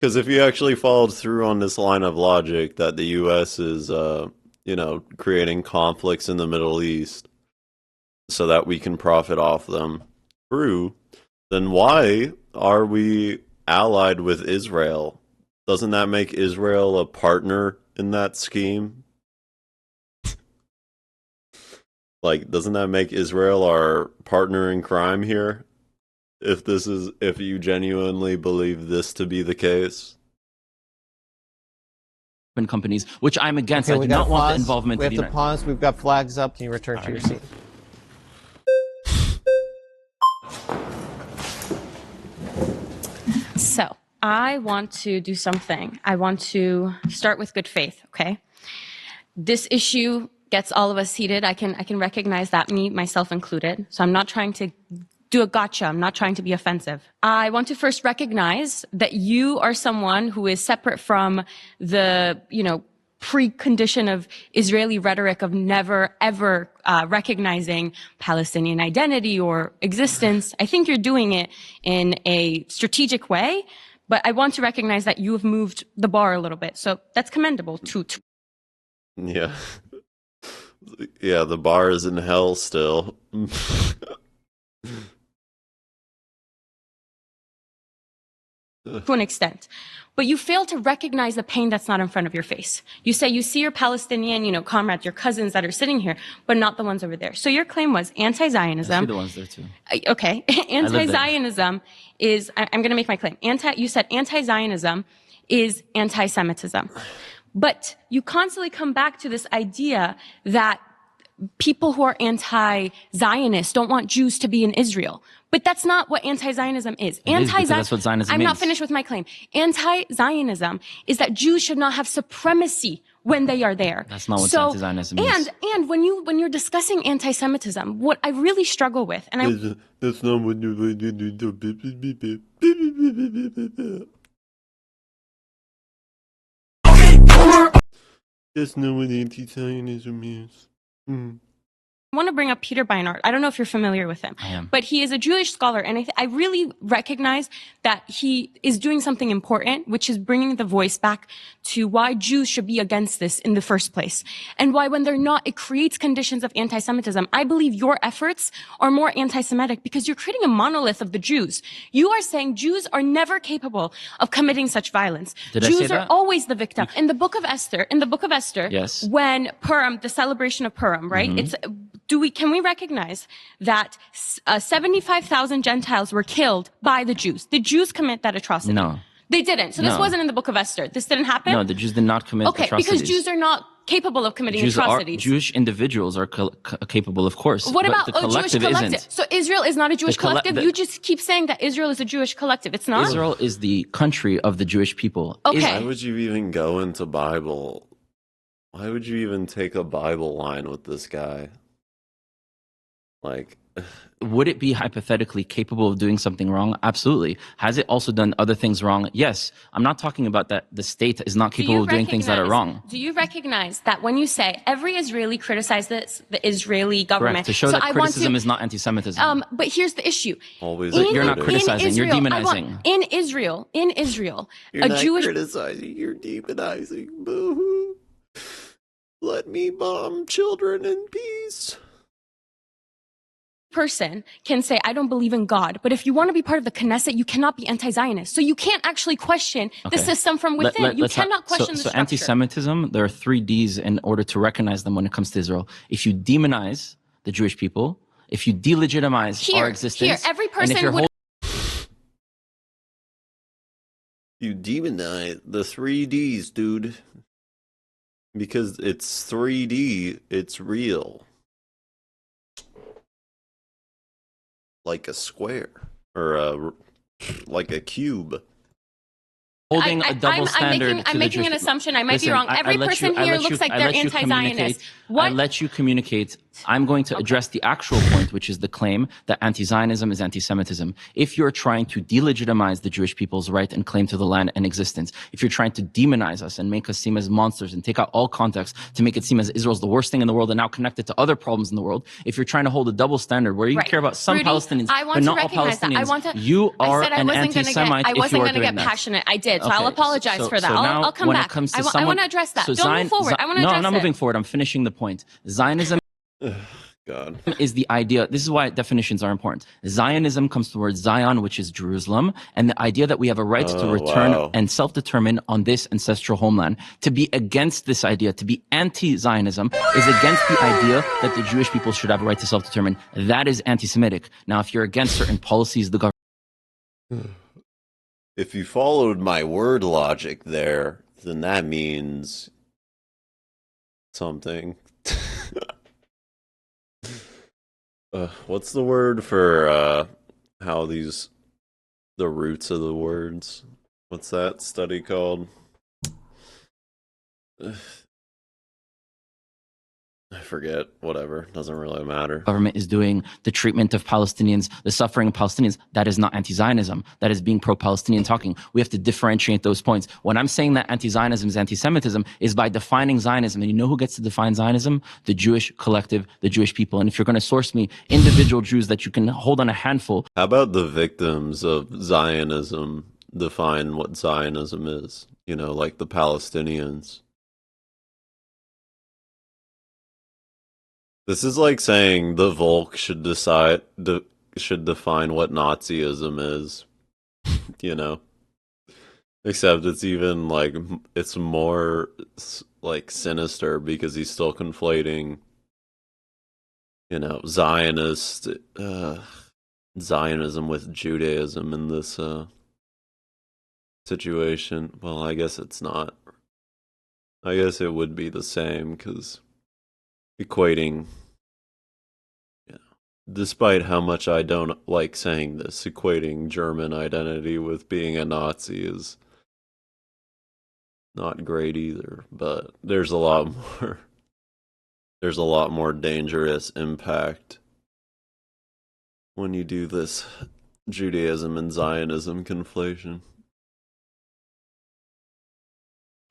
Because if you actually followed through on this line of logic that the U.S. is, creating conflicts in the Middle East so that we can profit off them, true, then why are we allied with Israel? Doesn't that make Israel a partner in that scheme? Like, doesn't that make Israel our partner in crime here? If you genuinely believe this to be the case. Companies, which I'm against. Okay, I do not want the involvement we of have the to pause. We've got flags up. Can you return to your seat? So I want to do something. I want to start with good faith, okay? This issue gets all of us heated. I can recognize that, myself included. So I'm not trying to do a gotcha. I'm not trying to be offensive. I want to first recognize that you are someone who is separate from the, precondition of Israeli rhetoric of never ever recognizing Palestinian identity or existence. I think you're doing it in a strategic way, but I want to recognize that you have moved the bar a little bit. So that's commendable too. Yeah. Yeah, the bar is in hell still. To an extent. But you fail to recognize the pain that's not in front of your face. You say you see your Palestinian, comrades, your cousins that are sitting here, but not the ones over there. So your claim was anti-Zionism. I see the ones there too. Okay. Anti-Zionism is, I'm going to make my claim. You said anti-Zionism is anti-Semitism. But you constantly come back to this idea that people who are anti-Zionist don't want Jews to be in Israel. But that's not what anti-Zionism is. That's what Zionism I'm means. not finished with my claim. Anti-Zionism is that Jews should not have supremacy when they are there. That's not what anti-Zionism means. And when you're discussing anti-Semitism, what I really struggle with, and that's not what you That's not what anti-Zionism is. I want to bring up Peter Beinart. I don't know if you're familiar with him, I am. but he is a Jewish scholar, and I really recognize that he is doing something important, which is bringing the voice back to why Jews should be against this in the first place, and why when they're not, it creates conditions of anti-Semitism. I believe your efforts are more anti-Semitic because you're creating a monolith of the Jews. You are saying Jews are never capable of committing such violence. Did I say Jews are that? always the victim. In the book of Esther, Yes. when Purim, the celebration of Purim, right? Can we recognize that 75,000 Gentiles were killed by the Jews? Did Jews commit that atrocity? No. They didn't. So this No. wasn't in the book of Esther. This didn't happen? No, the Jews did not commit atrocities. Because Jews are not capable of committing atrocities. Jewish individuals are capable, of course. What but about the a Jewish collective collective? isn't. So Israel is not a Jewish collective? You just keep saying that Israel is a Jewish collective. It's not? Israel is the country of the Jewish people. Okay. Why would you even go into Bible? Why would you even take a Bible line with this guy? Like, would it be hypothetically capable of doing something wrong? Absolutely. Has it also done other things wrong? Yes. I'm not talking about that the state is not capable of doing things that are wrong. Do you recognize that when you say every Israeli criticizes the Israeli government? Correct. To show that criticism is not anti-Semitism. But here's the issue. Always. You're not criticizing. You're demonizing. In Israel, you're not criticizing. You're demonizing. Boo-hoo. Let me bomb children in peace. Person can say, I don't believe in God. But if you want to be part of the Knesset, you cannot be anti-Zionist. So you can't actually question the system from within. You cannot question the structure. So anti-Semitism, there are 3 Ds in order to recognize them when it comes to Israel. If you demonize the Jewish people, if you delegitimize our existence, every person would... You demonize the 3 Ds, dude. Because it's 3D, it's real. Like a square or like a cube. Holding a double standard. I'm making an assumption. I might be wrong. Every person here looks like they're anti-Zionist. I let you communicate. I'm going to address the actual point, which is the claim that anti-Zionism is anti-Semitism. If you're trying to delegitimize the Jewish people's right and claim to the land and existence, if you're trying to demonize us and make us seem as monsters and take out all context to make it seem as Israel's the worst thing in the world and now connect it to other problems in the world, if you're trying to hold a double standard where you care about some Palestinians but not all Palestinians, you are an anti-Semite if you are doing that. I wasn't going to get passionate. I did. So I'll apologize for that. I'll come back. I want to address that. Don't move forward. I want to address it. No, I'm not moving forward. I'm finishing the point. Zionism God. is the idea. This is why definitions are important. Zionism comes from the word Zion, which is Jerusalem, and the idea that we have a right to return and self-determine on this ancestral homeland. To be against this idea, to be anti-Zionism, is against the idea that the Jewish people should have a right to self-determine. That is anti-Semitic. Now, if you're against certain policies, the government... If you followed my word logic there, then that means something. What's the word for how the roots of the words? What's that study called? I forget. Whatever. Doesn't really matter. Government is doing the treatment of Palestinians, the suffering of Palestinians. That is not anti-Zionism. That is being pro-Palestinian talking. We have to differentiate those points. When I'm saying that anti-Zionism is anti-Semitism, is by defining Zionism. And you know who gets to define Zionism? The Jewish collective, the Jewish people. And if you're going to source me individual Jews that you can hold on a handful. How about the victims of Zionism define what Zionism is? You know, like the Palestinians. This is like saying the Volk should define what Nazism is, you know? Except it's even like, it's more like sinister because he's still conflating, you know, Zionism with Judaism in this situation. Well, I guess it's not. I guess it would be the same because equating, yeah, despite how much I don't like saying this, equating German identity with being a Nazi is not great either, but there's a lot more dangerous impact when you do this Judaism and Zionism conflation.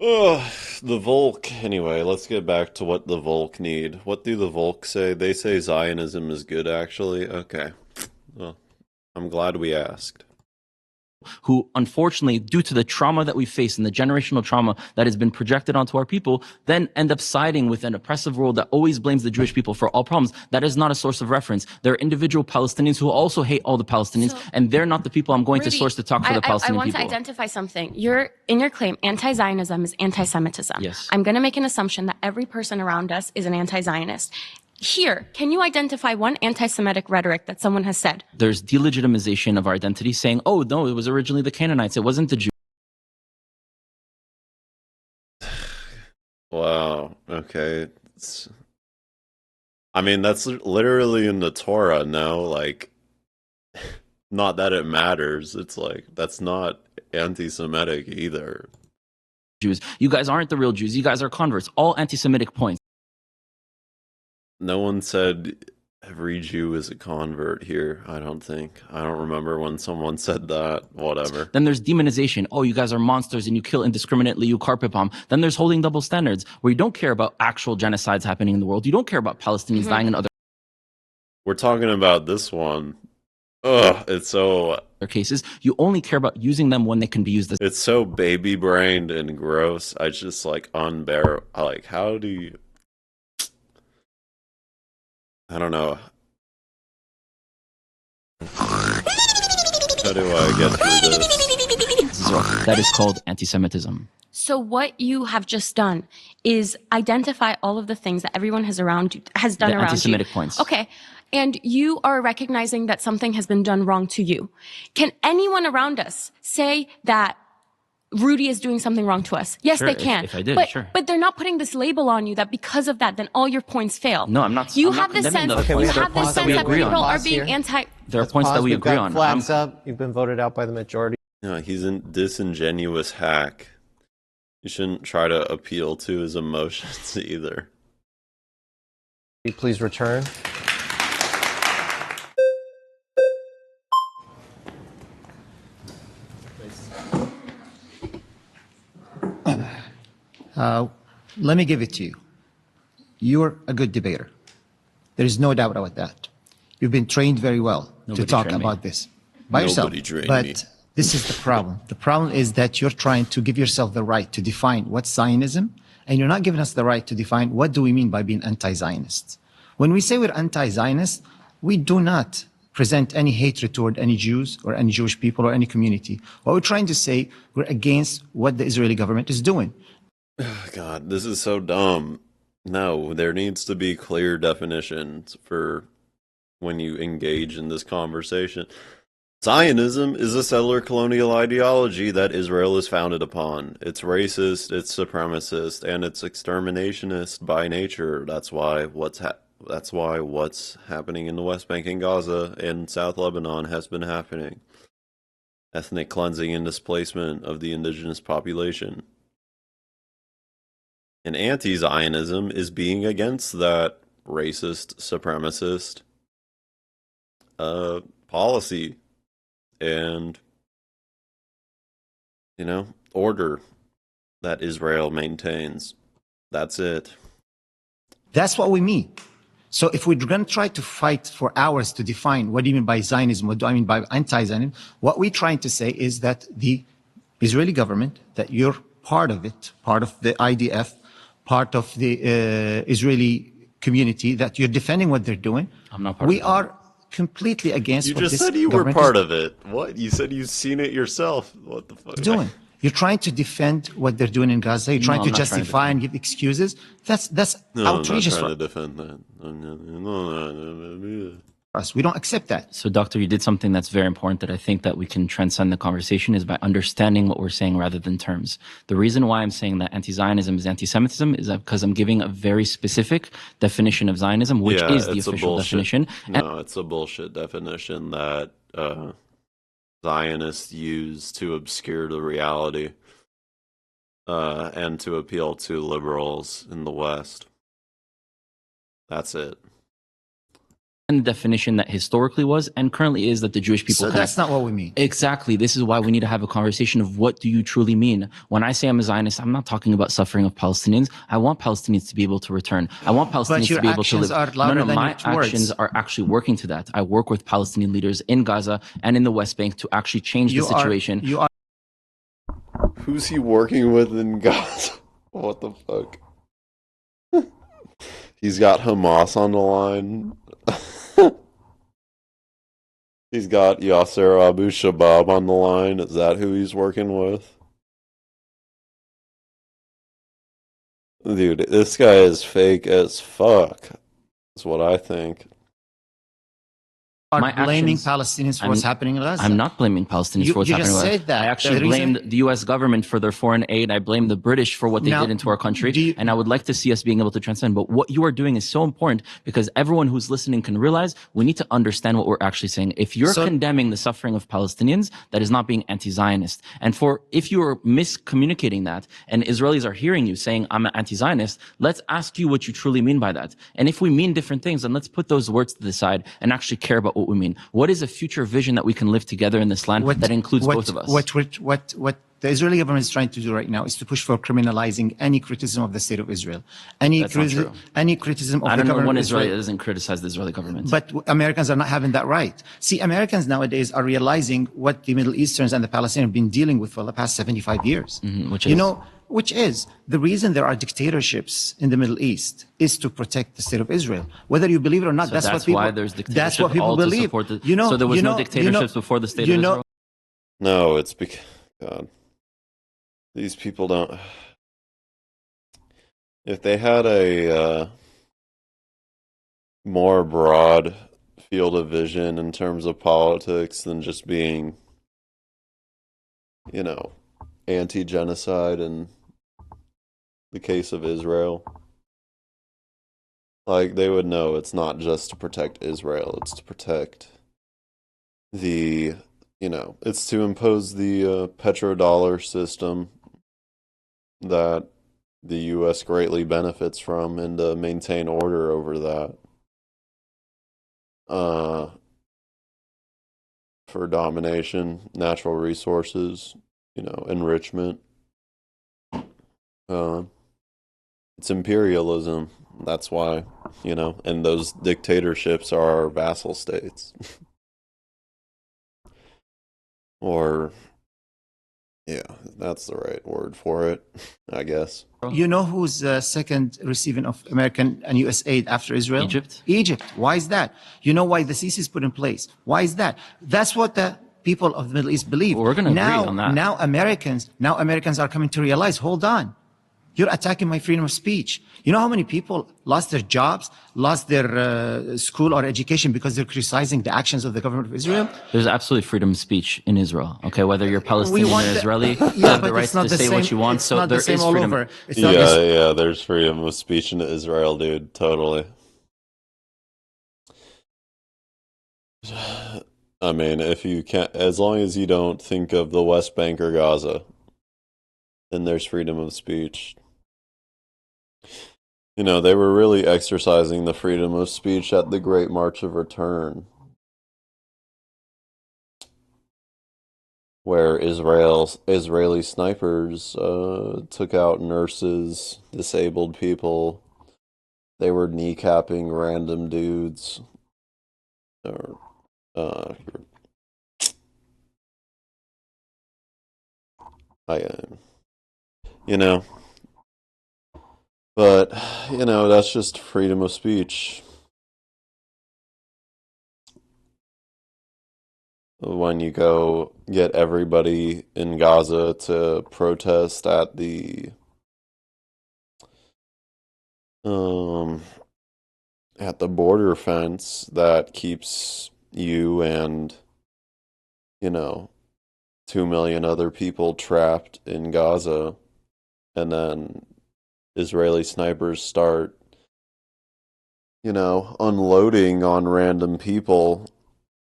Oh, the Volk. Anyway, let's get back to what the Volk need. What do the Volk say? They say Zionism is good, actually. Okay. Well, I'm glad we asked. Who, unfortunately, due to the trauma that we face and the generational trauma that has been projected onto our people, then end up siding with an oppressive world that always blames the Jewish people for all problems. That is not a source of reference. There are individual Palestinians who also hate all the Palestinians, and they're not the people I'm going to source to talk for the Palestinian people. I want to identify something. In your claim, anti-Zionism is anti-Semitism. Yes. I'm going to make an assumption that every person around us is an anti-Zionist. Here, can you identify one anti-Semitic rhetoric that someone has said? There's delegitimization of our identity, saying, oh, no, it was originally the Canaanites. It wasn't the Jews. Wow. Okay. I mean, that's literally in the Torah, no? Like, not that it matters. It's like, that's not anti-Semitic either. Jews. You guys aren't the real Jews. You guys are converts. All anti-Semitic points. No one said every Jew is a convert here, I don't think. I don't remember when someone said that. Whatever. Then there's demonization. Oh, you guys are monsters and you kill indiscriminately, you carpet bomb. Then there's holding double standards, where you don't care about actual genocides happening in the world. You don't care about Palestinians dying in other We're talking about this one. Ugh, it's so... cases. You only care about using them when they can be used as... It's so baby-brained and gross. I just, like, unbearable. Like, how do you... I don't know. How do I get through this? That is called anti-Semitism. So what you have just done is identify all of the things that everyone has done around you. Anti-Semitic points. Okay. And you are recognizing that something has been done wrong to you. Can anyone around us say that Rudy is doing something wrong to us? Yes, sure, they can. If I did, but, sure. But they're not putting this label on you that because of that, then all your points fail. No, I'm not. You I'm have not the sense. Okay, you have the sense that people are Pause being here. anti. There are points that we agree on. Flags up. You've been voted out by the majority. No, he's a disingenuous hack. You shouldn't try to appeal to his emotions either. Please return. Let me give it to you. You're a good debater. There is no doubt about that. You've been trained very well to talk about this by yourself. Nobody trained but me. this is the problem. The problem is that you're trying to give yourself the right to define what's Zionism, and you're not giving us the right to define what do we mean by being anti-Zionists. When we say we're anti-Zionist, we do not present any hatred toward any Jews or any Jewish people or any community. What we're trying to say, we're against what the Israeli government is doing. God, this is so dumb. No, there needs to be clear definitions for when you engage in this conversation. Zionism is a settler colonial ideology that Israel is founded upon. It's racist, it's supremacist, and it's exterminationist by nature. That's why what's happening in the West Bank and Gaza and South Lebanon has been happening. Ethnic cleansing and displacement of the indigenous population. And anti-Zionism is being against that racist, supremacist policy and, order that Israel maintains. That's it. That's what we mean. So if we're going to try to fight for hours to define what do you mean by Zionism, what do I mean by anti-Zionism, what we're trying to say is that the Israeli government, that you're part of it, part of the IDF, part of the Israeli community, that you're defending what they're doing. I'm not part we of it. are completely against You what just this said you were government part is of it. What? You said you've seen it yourself. What the fuck? doing. You're trying to defend what they're doing in Gaza. You're trying No, to I'm not trying to justify and give excuses. That's No, outrageous I'm for not trying to defend that. us. We don't accept that. So, Doctor, you did something that's very important that I think that we can transcend the conversation is by understanding what we're saying rather than terms. The reason why I'm saying that anti-Zionism is anti-Semitism is because I'm giving a very specific definition of Zionism, which is the official definition. No, it's a bullshit definition that Zionists use to obscure the reality and to appeal to liberals in the West. That's it. And the definition that historically was and currently is that the Jewish people. So that's not what we mean. Exactly. This is why we need to have a conversation of what do you truly mean. When I say I'm a Zionist, I'm not talking about suffering of Palestinians. I want Palestinians to be able to return. I want Palestinians to be able to live. Are louder than my your actions words. are actually working to that. I work with Palestinian leaders in Gaza and in the West Bank to actually change the situation. Who's he working with in Gaza? What the fuck? He's got Hamas on the line. He's got Yasser Abu Shabab on the line. Is that who he's working with? Dude, this guy is fake as fuck. That's what I think. Are blaming Palestinians for what's happening in Gaza. I'm not blaming Palestinians for what's happening in Gaza. You just said that. I actually blamed the U.S. government for their foreign aid. I blame the British for what they did into our country. And I would like to see us being able to transcend. But what you are doing is so important because everyone who's listening can realize we need to understand what we're actually saying. If you're condemning the suffering of Palestinians, that is not being anti-Zionist. And if you're miscommunicating that and Israelis are hearing you saying, I'm an anti-Zionist, let's ask you what you truly mean by that. And if we mean different things, then let's put those words to the side and actually care about what we mean. What is a future vision that we can live together in this land that includes both of us? What the Israeli government is trying to do right now is to push for criminalizing any criticism of the state of Israel. Any criticism of the government. I don't know one Israeli that doesn't criticize the Israeli government. But Americans are not having that right. See, Americans nowadays are realizing what the Middle Easterns and the Palestinians have been dealing with for the past 75 years. Which is the reason there are dictatorships in the Middle East is to protect the state of Israel. Whether you believe it or not, that's what people, why there's dictatorships. That's what people believe. So there was no dictatorships before the state of Israel? No, it's because, God, these people don't. If they had a more broad field of vision in terms of politics than just being, anti-genocide in the case of Israel, like they would know it's not just to protect Israel, it's to protect it's to impose the petrodollar system that the U.S. greatly benefits from and to maintain order over that for domination, natural resources, enrichment. It's imperialism. That's why, and those dictatorships are our vassal states. Or, yeah, that's the right word for it, I guess. You know who's second receiving of American and U.S. aid after Israel? Egypt. Egypt. Why is that? You know why the Sisi is put in place? Why is that? That's what the people of the Middle East believe. Well, we're going to agree on that. Now Americans are coming to realize, hold on. You're attacking my freedom of speech. You know how many people lost their jobs, lost their school or education because they're criticizing the actions of the government of Israel? There's absolutely freedom of speech in Israel. Okay, whether you're Palestinian or Israeli, you have the right to say what you want. So there is freedom. Yeah, there's freedom of speech in Israel, dude. Totally. I mean, if you can't, as long as you don't think of the West Bank or Gaza, then there's freedom of speech. You know, they were really exercising the freedom of speech at the Great March of Return, where Israeli snipers took out nurses, disabled people. They were kneecapping random dudes. Or, you know, but you know, that's just freedom of speech. When you go get everybody in Gaza to protest um at the border fence that keeps you and, you know, 2 million other people trapped in Gaza, and then Israeli snipers start, you know, unloading on random people,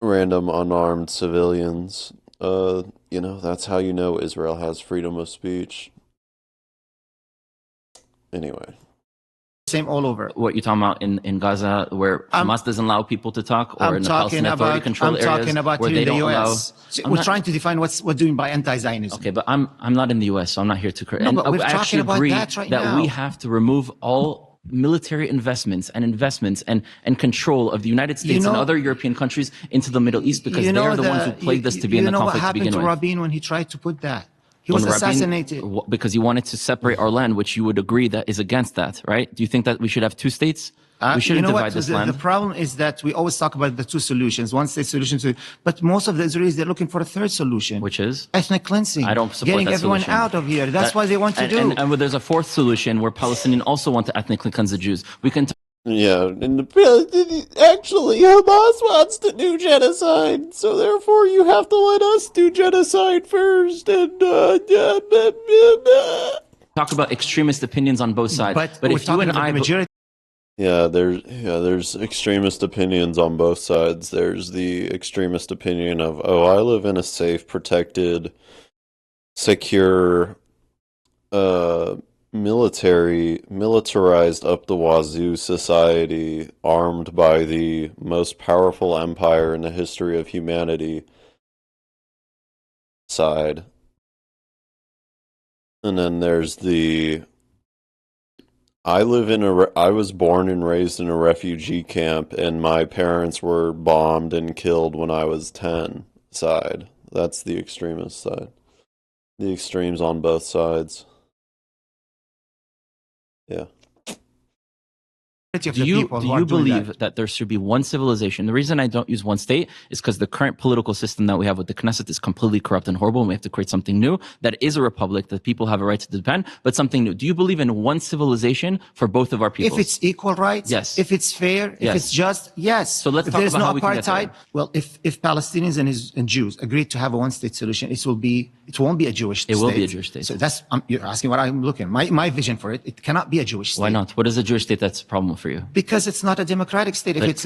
random unarmed civilians. You know, that's how you know Israel has freedom of speech. Anyway. Same all over. What you talking about in Gaza, where Hamas doesn't allow people to talk, or in the Palestinian Authority controlled areas talking about where here they in the don't allow? US. We're trying to define what do you mean by anti-Zionism. Okay, but I'm not in the US, so I'm not here to correct. No, And but we're I talking actually about agree that right now. we have to remove all military investments and control of the United States and other European countries into the Middle East, because they are the ones who plagued us to be in the conflict to begin with. You know what happened to Rabin when he tried to put that? He was assassinated. Because he wanted to separate our land, which you would agree that is against that, right? Do you think that we should have two states? We shouldn't divide this land. The problem is that we always talk about the two solutions, one state solution, but most of the Israelis, they're looking for a third solution. Which is? Ethnic cleansing. I don't support getting that everyone solution. out of here. That's what they want to do. And there's a fourth solution where Palestinians also want to ethnically cleanse the Jews. We can Yeah, and actually, Hamas wants to do genocide, so therefore you have to let us do genocide first. And talk about extremist opinions on both sides. But if you and I, there's extremist opinions on both sides. There's the extremist opinion of, oh, I live in a safe, protected, secure, militarized up the wazoo society, armed by the most powerful empire in the history of humanity side. And then there's the I was born and raised in a refugee camp, and my parents were bombed and killed when I was 10 side. That's the extremist side. The extremes on both sides. Yeah. Do you believe that there should be one civilization? The reason I don't use one state is because the current political system that we have with the Knesset is completely corrupt and horrible, and we have to create something new that is a republic, that people have a right to depend, but something new. Do you believe in one civilization for both of our people? If it's equal rights, yes. If it's fair, if it's just, yes. So let's if talk there's about no how we can get apartheid, there. well, if Palestinians and Jews agree to have a one-state solution, it won't be a Jewish state. It will be a Jewish state. So that's you're asking what I'm looking. My vision for it. It cannot be a Jewish state. Why not? What is a Jewish state that's a problem for you? Because it's not a democratic state. But it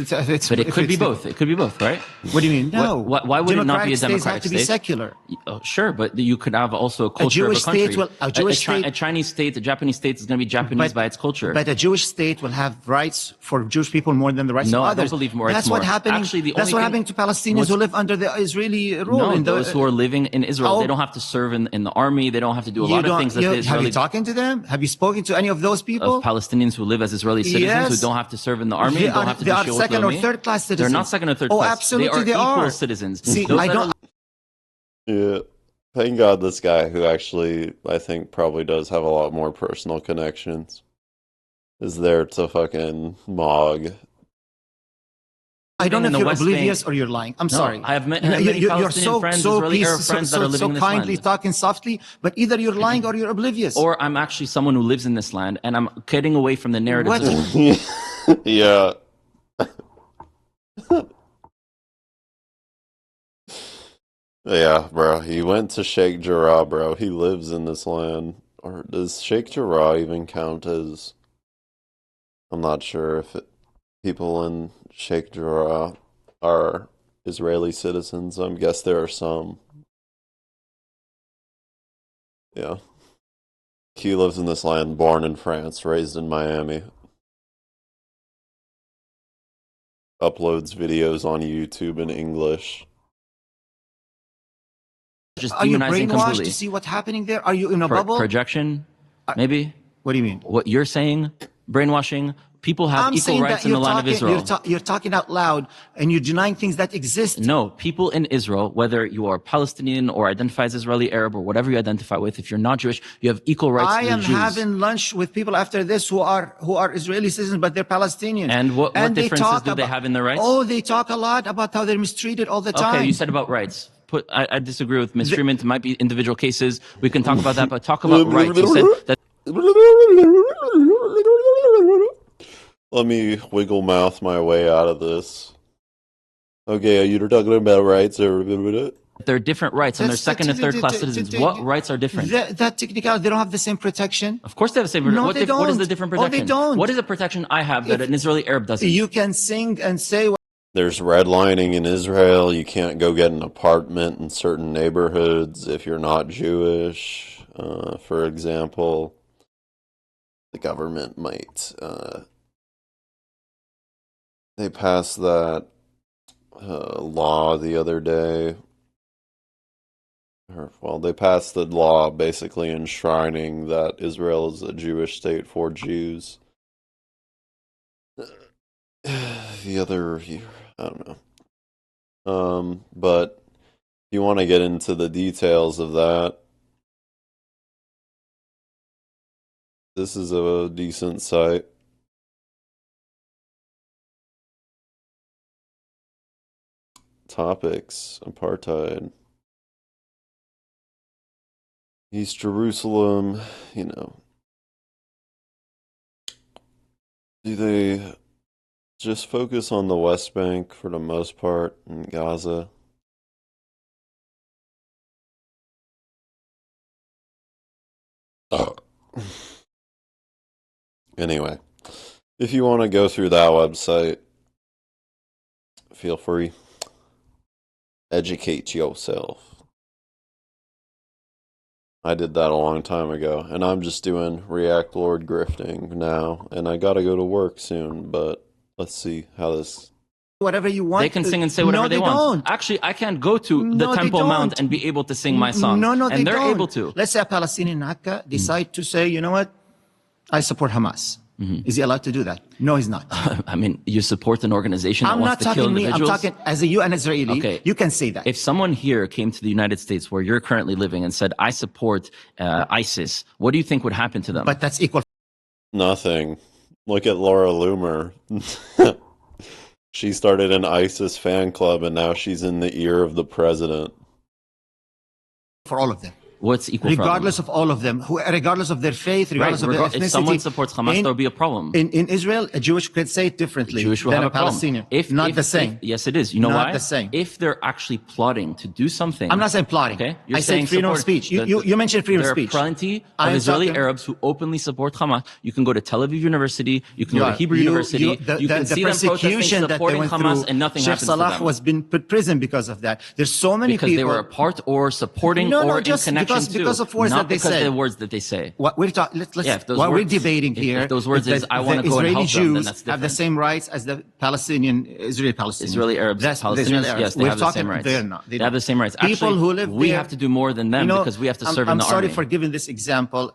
could be both. It could be both, right? What do you mean? No. Why would it not be a democratic state? States have to be secular. Oh, sure, but you could have also a culture Jewish of a country. state will, a Jewish state, a Chinese state, a Japanese state is going to be Japanese by its culture. But a Jewish state will have rights for Jewish people more than the rights of others. No, I don't believe more. That's what happened. Actually, that's what happened to Palestinians who live under the Israeli rule. No, those who are living in Israel, they don't have to serve in the army. They don't have to do a lot of things that the Israeli. Have you talked to them? Have you spoken to any of those people? Of Palestinians who live as Israeli citizens who don't have to serve in the army, don't have to do they are second or third class citizens. They're not second or third class. Oh, absolutely, they are equal are citizens. See, I don't. Yeah. Thank God this guy, who actually I think probably does have a lot more personal connections, is there to fucking mog. I don't know if you're oblivious or you're lying. I'm sorry. I have many Palestinian friends, Israeli Arab friends that are living in this land. So kindly talking softly, but either you're lying or you're oblivious. Or I'm actually someone who lives in this land, and I'm getting away from the narrative. Yeah. Yeah, bro. He went to Sheikh Jarrah, bro. He lives in this land. Or does Sheikh Jarrah even count as... I'm not sure if people in Sheikh Jarrah are Israeli citizens. I guess there are some. Yeah. He lives in this land, born in France, raised in Miami. Uploads videos on YouTube in English. Just Are you demonizing brainwashed completely. to see what's happening there? Are you in a bubble? Projection, maybe? What do you mean? What you're saying, brainwashing, people have I'm equal saying rights that in the land of Israel. you're talking out loud and you're denying things that exist. No, people in Israel, whether you are Palestinian or identify as Israeli Arab or whatever you identify with, if you're not Jewish, you have equal rights I to the am Jews. having lunch with people after this who are Israeli citizens, but they're Palestinians. And what they differences talk do they have in their rights? Oh, they talk a lot about how they're mistreated all the time. Okay, you said about rights. I disagree with mistreatment. It might be individual cases. We can talk about that, but talk about rights. You said that. Let me wiggle mouth my way out of this. Okay, you're talking about rights. There are different rights, and they're second and third class citizens. What rights are different? That technically, they don't have the same protection. Of course they have the same protection. No, they don't. What is the different protection? Oh, they don't. What is the protection I have that an Israeli Arab doesn't? You can sing and say what There's redlining in Israel. You can't go get an apartment in certain neighborhoods if you're not Jewish. For example, the government might... they passed that law the other day. Well, they passed the law basically enshrining that Israel is a Jewish state for Jews. The other year, I don't know. But if you want to get into the details of that, this is a decent site. Topics, apartheid, East Jerusalem, you know. Do they just focus on the West Bank for the most part in Gaza? Anyway, if you want to go through that website, feel free. Educate yourself. I did that a long time ago, and I'm just doing React Lord grifting now, and I gotta go to work soon, but let's see how this... whatever you want. They can sing and say whatever they want. Don't. Actually, I can't go to the Temple Mount and be able to sing my song. No, and they're don't. able to. Let's say a Palestinian Akka decide to say, you know what, I support Hamas. Is he allowed to do that? No, he's not. I mean, you support an organization that I'm wants not to kill talking me. individuals? I'm talking as an Israeli. Okay. You can say that. If someone here came to the United States where you're currently living and said, I support ISIS, what do you think would happen to them? But that's equal. Nothing. Look at Laura Loomer. She started an ISIS fan club, and now she's in the ear of the president. For all of them. What's equal regardless of all of them, regardless of their faith, regardless of their ethnicity. If someone supports Hamas, there will be a problem. In Israel, a Jewish could say it differently Jewish will than have a Palestinian. Not the same. Yes, it is. You know not why? The same. If they're actually plotting to do something. I'm not saying plotting. Okay? I said freedom of speech. You mentioned freedom of speech. There are plenty of Israeli Arabs who openly support Hamas. You can go to Tel Aviv University. You can go to Hebrew University. You can see them protesting, supporting Hamas, and nothing happens to them. Sheikh Salah was been put prison because of that. There's so many people. Because they were a part or supporting or in connection to. Because of words that they say. Words that they say. What we're talking, we're debating here. If those words is I want to go and help them, then that's different. Have the same rights as the Israeli Palestinians. Israeli Arabs, Palestinians, yes, they have the same rights. They're not. They have the same rights. People who live we there, have to do more than them because we have to serve in the army. I'm sorry for giving this example.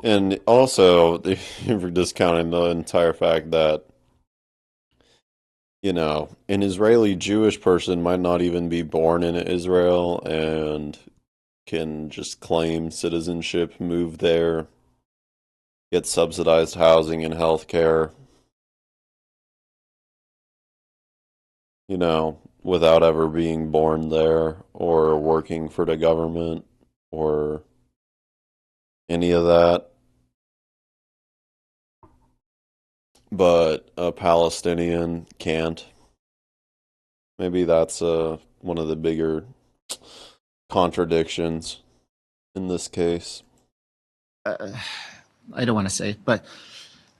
And also, for discounting the entire fact that, you know, an Israeli Jewish person might not even be born in Israel and can just claim citizenship, move there, get subsidized housing and health care, you know, without ever being born there or working for the government or any of that. But a Palestinian can't. Maybe that's one of the bigger contradictions in this case. I don't want to say it, but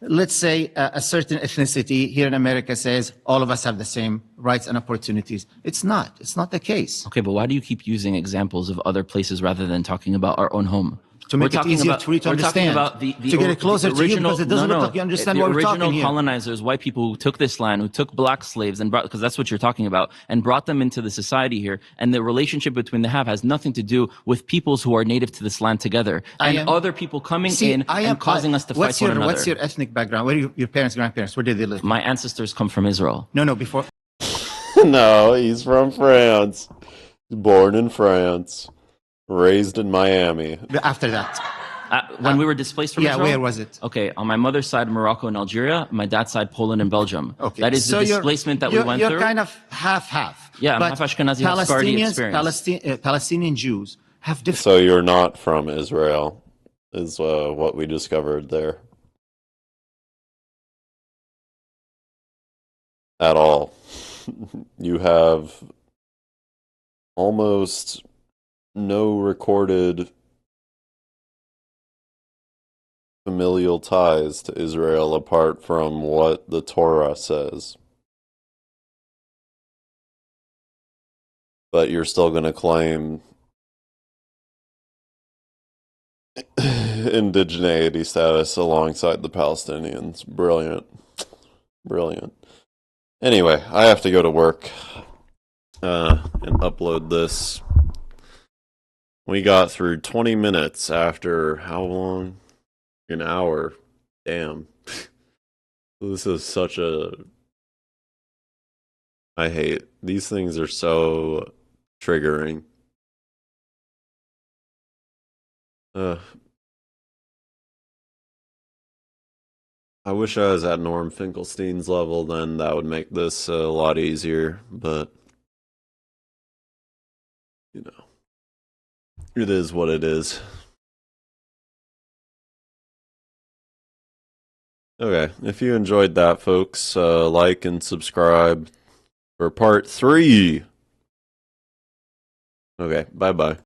let's say a certain ethnicity here in America says all of us have the same rights and opportunities. It's not the case. Okay, but why do you keep using examples of other places rather than talking about our own home? to make it easier for you to understand. To get it closer to you, because it doesn't look like you understand what we're talking here. The original colonizers, white people who took this land, who took black slaves, and brought, because that's what you're talking about, and brought them into the society here. And the relationship between the have has nothing to do with peoples who are native to this land together, and other people coming in and causing us to fight one another. What's your ethnic background? Where are your parents, grandparents? Where did they live? My ancestors come from Israel. No, before. No, he's from France. Born in France. Raised in Miami. After that. When we were displaced from Israel? Yeah, where was it? Okay, on my mother's side, Morocco and Algeria. My dad's side, Poland and Belgium. Okay. That is the displacement that we went through. You're kind of half-half. Yeah, I'm half Ashkenazi, half Sephardi experience. Palestinian Jews have different... So you're not from Israel, is what we discovered there. At all. You have almost no recorded familial ties to Israel apart from what the Torah says. But you're still going to claim indigeneity status alongside the Palestinians. Brilliant. Brilliant. Anyway, I have to go to work and upload this. We got through 20 minutes after how long? An hour. Damn. This is such a... I hate... These things are so triggering. I wish I was at Norm Finkelstein's level, then that would make this a lot easier, but... You know. It is what it is. Okay, if you enjoyed that, folks, like and subscribe for part 3. Okay, bye-bye.